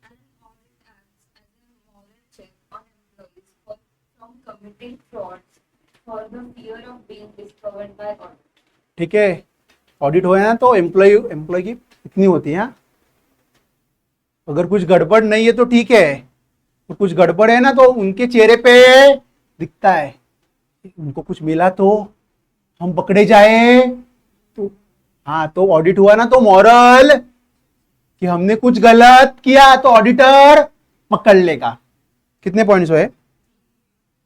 An audit acts as a moral check on employees from committing frauds for the fear of being discovered by audit. ठीक है, ऑडिट हुआ है ना तो एम्प्लॉय की इतनी होती है। अगर कुछ गड़बड़ नहीं है तो ठीक है, तो कुछ गड़बड़ है ना तो उनके चेहरे पे दिखता है। उनको कुछ मिला तो हम पकड़े जाए तो, हाँ, तो ऑडिट हुआ ना तो मॉरल कि हमने कुछ गलत किया तो ऑडिटर पकड़ लेगा। कितने पॉइंट्स हुए?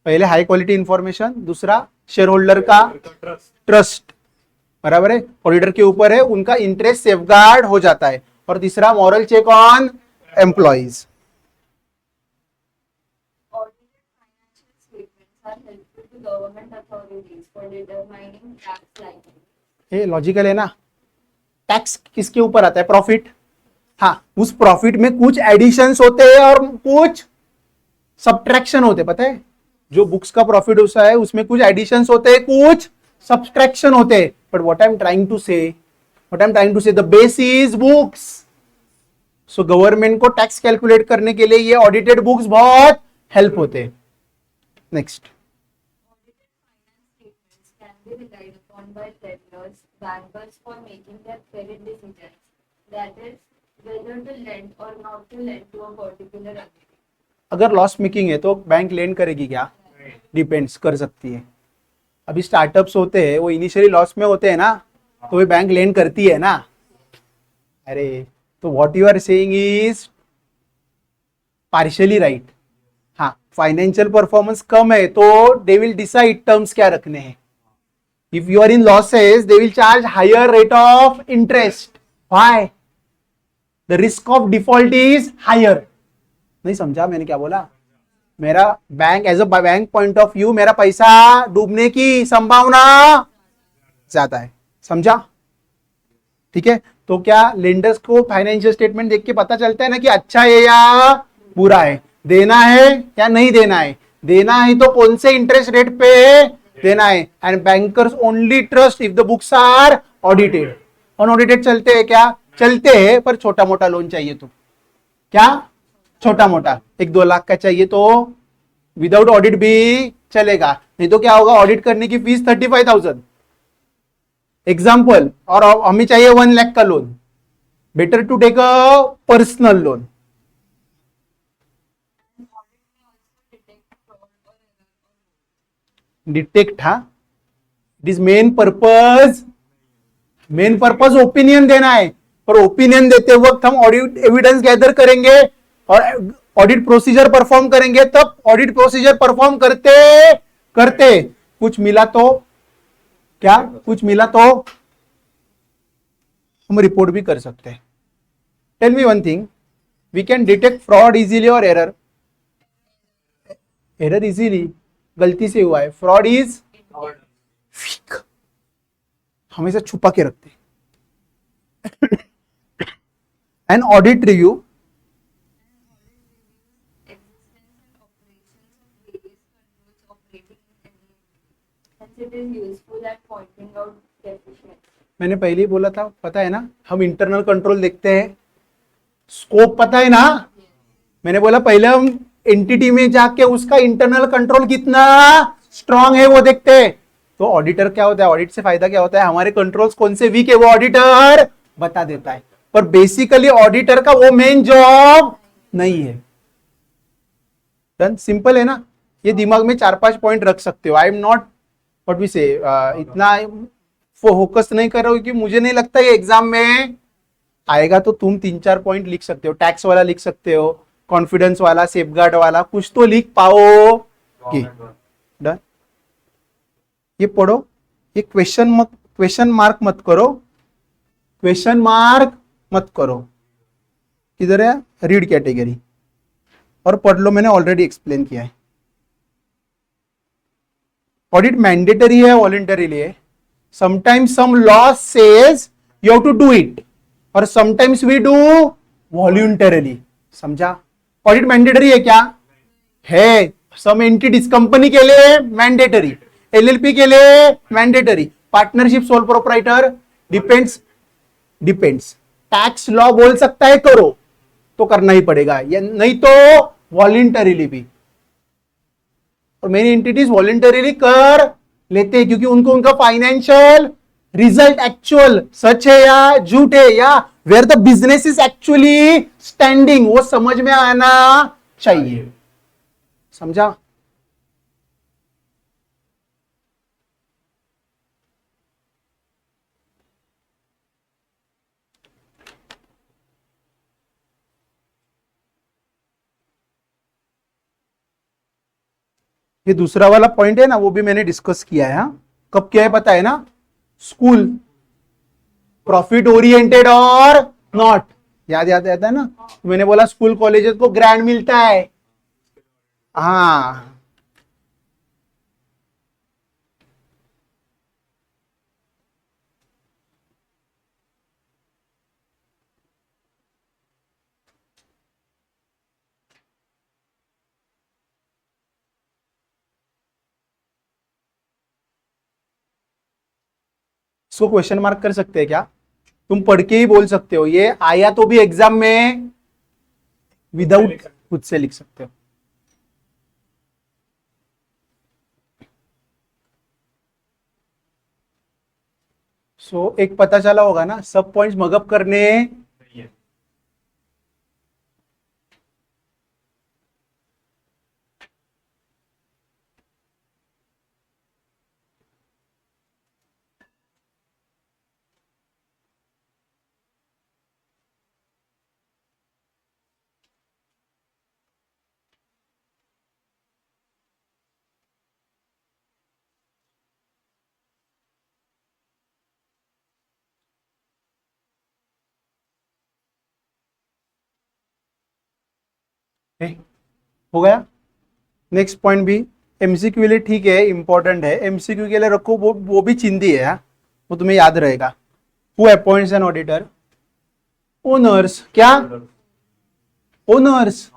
पहले हाई क्वालिटी इंफॉर्मेशन, दूसरा शेयर होल्डर का ट्रस्ट, बराबर है, ऑडिटर के ऊपर है, उनका इंटरेस्ट सेफगार्ड हो जाता है, और तीसरा moral check on employees. Audited financial statements are helpful to government authorities for determining tax liability. ये लॉजिकल है ना। टैक्स किसके ऊपर आता है? प्रॉफिट। हाँ, उस प्रॉफिट में कुछ एडिशंस होते हैं और कुछ सब्ट्रैक्शन होते हैं। पता है, जो बुक्स का प्रॉफिट होता है उसमें कुछ एडिशंस होते हैं, कुछ सब्ट्रैक्शन होते हैं। But what I am trying to say the base is books. So government को टैक्स कैलकुलेट करने के लिए ये ऑडिटेड बुक्स बहुत हेल्प होते हैं। Next. Audited finance statements can be relied upon by lenders, bankers for making their credit decisions. That is, whether to lend or not to lend to a particular entity. अगर लॉस मेकिंग है तो बैंक लेंड करेगी क्या? डिपेंड्स, कर सकती है। अभी स्टार्टअप्स होते हैं वो इनिशियली लॉस में होते हैं ना, तो वो बैंक लेंड करती है ना। अरे, तो what you are saying is partially right. हाँ, फाइनेंशियल परफॉर्मेंस कम है तो दे विल डिसाइड टर्म्स क्या रखने हैं। If you are in losses they will charge higher rate of interest. Why? The risk of default is higher. नहीं समझा मैंने क्या बोला? मेरा bank as a bank point of view, मेरा पैसा डूबने की संभावना ज्यादा है। समझा? ठीक है, तो क्या लेंडर्स को फाइनेंशियल स्टेटमेंट देख के पता चलता है ना कि अच्छा है या बुरा है? देना है या नहीं देना है, देना है तो कौन से इंटरेस्ट रेट पे देना है। And bankers only trust if the books are audited. Unaudited चलते हैं क्या? चलते हैं, पर छोटा मोटा लोन चाहिए तो क्या, छोटा मोटा 1-2 लाख का चाहिए तो विदाउट ऑडिट भी चलेगा, नहीं तो क्या होगा, ऑडिट करने की फीस 35,000 एग्जाम्पल, और हमें चाहिए 1 लाख का loan, better to take a personal loan. Detect, हाँ, it is main purpose opinion देना है, पर ओपिनियन देते वक्त हम ऑडिट एविडेंस गैदर करेंगे और ऑडिट प्रोसीजर परफॉर्म करेंगे, तब ऑडिट प्रोसीजर परफॉर्म करते करते कुछ मिला तो क्या, कुछ मिला तो हम रिपोर्ट भी कर सकते हैं। Tell me one thing, we can detect fraud easily और एरर इजीली, गलती से हुआ है, फ्रॉड इज वीक, हमेशा छुपा के रखते। An audit review, it is useful at pointing out deficiencies. मैंने पहले ही बोला था, पता है ना, हम इंटरनल कंट्रोल देखते हैं, स्कोप पता है ना, मैंने बोला पहले हम एंटिटी में जाके उसका इंटरनल कंट्रोल कितना स्ट्रांग है वो देखते हैं। तो ऑडिटर क्या होता है, ऑडिट से फायदा क्या होता है, हमारे कंट्रोल्स कौन से वीक है वो ऑडिटर बता देता है, पर बेसिकली ऑडिटर का वो मेन जॉब नहीं है। डन, सिंपल है ना, ये दिमाग में 4-5 पॉइंट रख सकते हो। I am not what we say, इतना फोकस नहीं कर रहा हूं, क्योंकि मुझे नहीं लगता ये एग्जाम में आएगा, तो तुम 3-4 पॉइंट लिख सकते हो, टैक्स वाला लिख सकते हो, कॉन्फिडेंस वाला, सेफगार्ड वाला, कुछ तो लिख पाओगे। डन, ये पढ़ो, ये क्वेश्चन मार्क मत करो, क्वेश्चन मार्क मत करो, किधर है, रीड कैटेगरी, और पढ़ लो, मैंने ऑलरेडी एक्सप्लेन किया है। ऑडिट मैंडेटरी है, वॉलंटरीली है, sometimes some law says you have to do it, और समटाइम्स वी डू वॉलंटरीली, समझा। ऑडिट मैंडेटरी है क्या है, सम एंटिटीज, कंपनी के लिए मैंडेटरी, एलएलपी के लिए mandatory, partnership, sole proprietor, depends, tax law बोल सकता है करो तो करना ही पड़ेगा, या नहीं तो वॉलंटरीली भी, और मेनी एंटिटीज वॉलंटरीली कर लेते हैं, क्योंकि उनको उनका फाइनेंशियल रिजल्ट एक्चुअल सच है या झूठ है, या where the business is actually standing, वो समझ में आना चाहिए, समझा। ये दूसरा वाला पॉइंट है ना, वो भी मैंने डिस्कस किया है। हाँ, कब किया है पता है ना, स्कूल प्रॉफिट ओरिएंटेड और नॉट, याद आता है ना, मैंने बोला स्कूल कॉलेजेस को ग्रांट मिलता है, हाँ, इसको क्वेश्चन मार्क कर सकते हैं क्या, तुम पढ़ के ही बोल सकते हो, ये आया तो भी एग्जाम में विदाउट खुद से लिख सकते हो। सो एक पता चला होगा ना, सब पॉइंट्स मगअप करने हो गया। नेक्स्ट पॉइंट भी एमसीक्यू के लिए ठीक है, इंपॉर्टेंट है, एमसीक्यू के लिए रखो, वो भी चिंदी है, वो तुम्हें याद रहेगा। Who appoints an auditor, owners, क्या owners,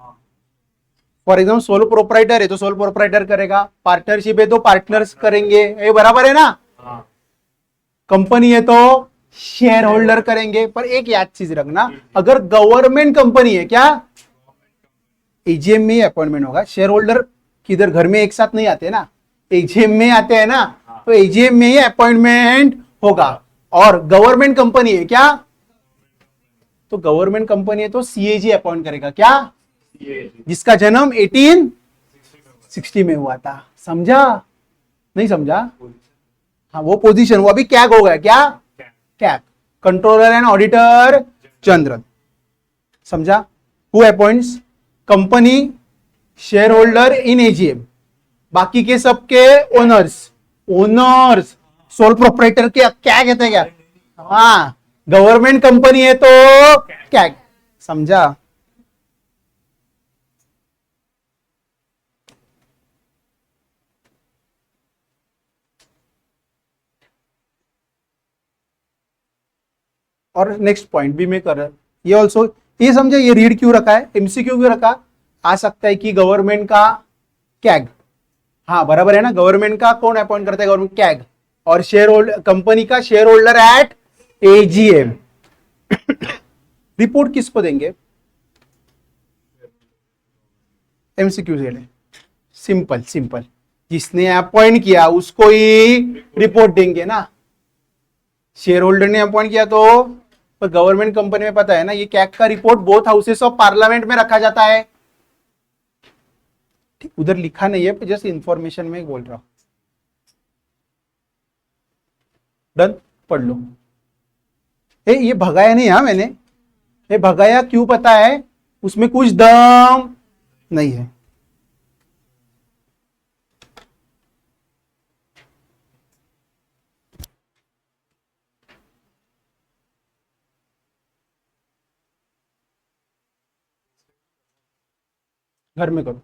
for example sole proprietor है तो सोल प्रोपराइटर करेगा, पार्टनरशिप है तो पार्टनर्स करेंगे, ये बराबर है ना। कंपनी है तो शेयर होल्डर करेंगे। पर एक याद चीज रखना, अगर गवर्नमेंट कंपनी है क्या, एजीएम में ही अपॉइंटमेंट होगा। शेयर होल्डर किधर घर में एक साथ नहीं आते ना, एजीएम में आते हैं ना, तो एजीएम में ही अपॉइंटमेंट होगा। और गवर्नमेंट कंपनी है क्या, तो गवर्नमेंट कंपनी है तो सीएजी अपॉइंट करेगा क्या, जिसका जन्म 1860 में हुआ था। समझा नहीं समझा? हाँ, वो पोजीशन, वो अभी कैग हो गया क्या, CAG, controller and auditor general. समझा? Who appoints, company, share holder in AGM, बाकी के सबके ओनर्स, ओनर्स सोल प्रोपराइटर के क्या कहते हैं क्या, हाँ, गवर्नमेंट कंपनी है तो कैग। समझा? और नेक्स्ट पॉइंट भी मैं कर रहा, ये ऑल्सो ये समझे, ये रीड क्यों रखा है, एमसीक्यू क्यों रखा, आ सकता है कि गवर्नमेंट का कैग, हाँ बराबर है ना, गवर्नमेंट का कौन अपॉइंट करता है, गवर्नमेंट कैग, और शेयर होल्डर, कंपनी का share holder at AGM. Report किसको देंगे, एमसीक्यू से, सिंपल सिंपल, जिसने अपॉइंट किया उसको ही रिपोर्ट देंगे ना। शेयर होल्डर ने अपॉइंट किया तो, पर गवर्नमेंट कंपनी में पता है ना, ये कैग का report both houses of parliament में रखा जाता है। ठीक, उधर लिखा नहीं है, जस्ट इंफॉर्मेशन में बोल रहा हूं। डन, पढ़ लो। ये भगाया नहीं, हाँ मैंने, ये भगाया क्यों पता है, उसमें कुछ दम नहीं है। घर में करो।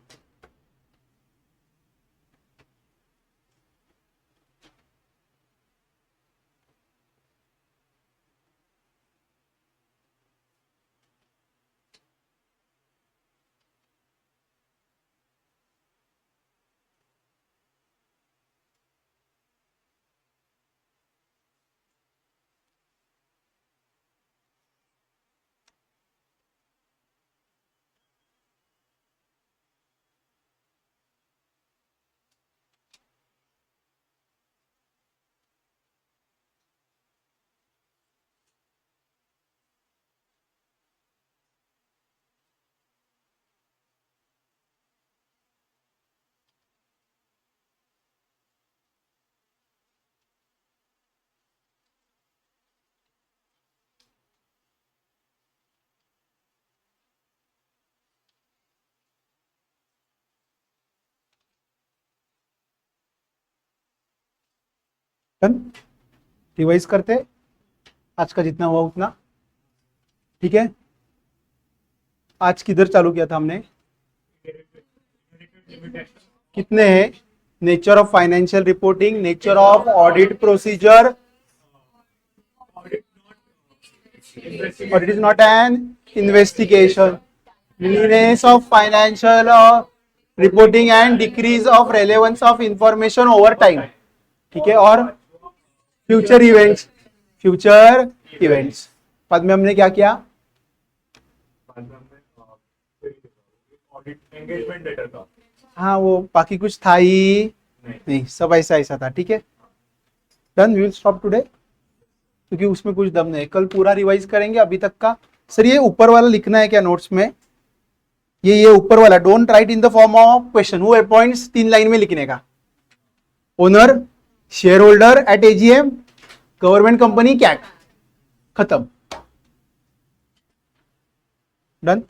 डन, रिवाइज करते, आज का जितना हुआ उतना। ठीक है, आज किधर चालू किया था हमने, कितने हैं, nature of financial reporting, nature of audit procedure, but it is not an investigation, clearness of financial reporting and decrease of relevance of information over time। ठीक है, और फ्यूचर इवेंट्स, फ्यूचर इवेंट्स पद में हमने क्या किया, एंगेजमेंट लेटर का, हाँ वो बाकी कुछ था ही नहीं, सब ऐसा ऐसा था। ठीक है, done, we will stop today, क्योंकि उसमें कुछ दम नहीं है, कल पूरा रिवाइज करेंगे अभी तक का। सर ये ऊपर वाला लिखना है क्या नोट्स में, ये ऊपर वाला, don't write in the form of question, who appoints 3 line में लिखने का, owner, share holder at AGM, government company CAG, खत्म। डन।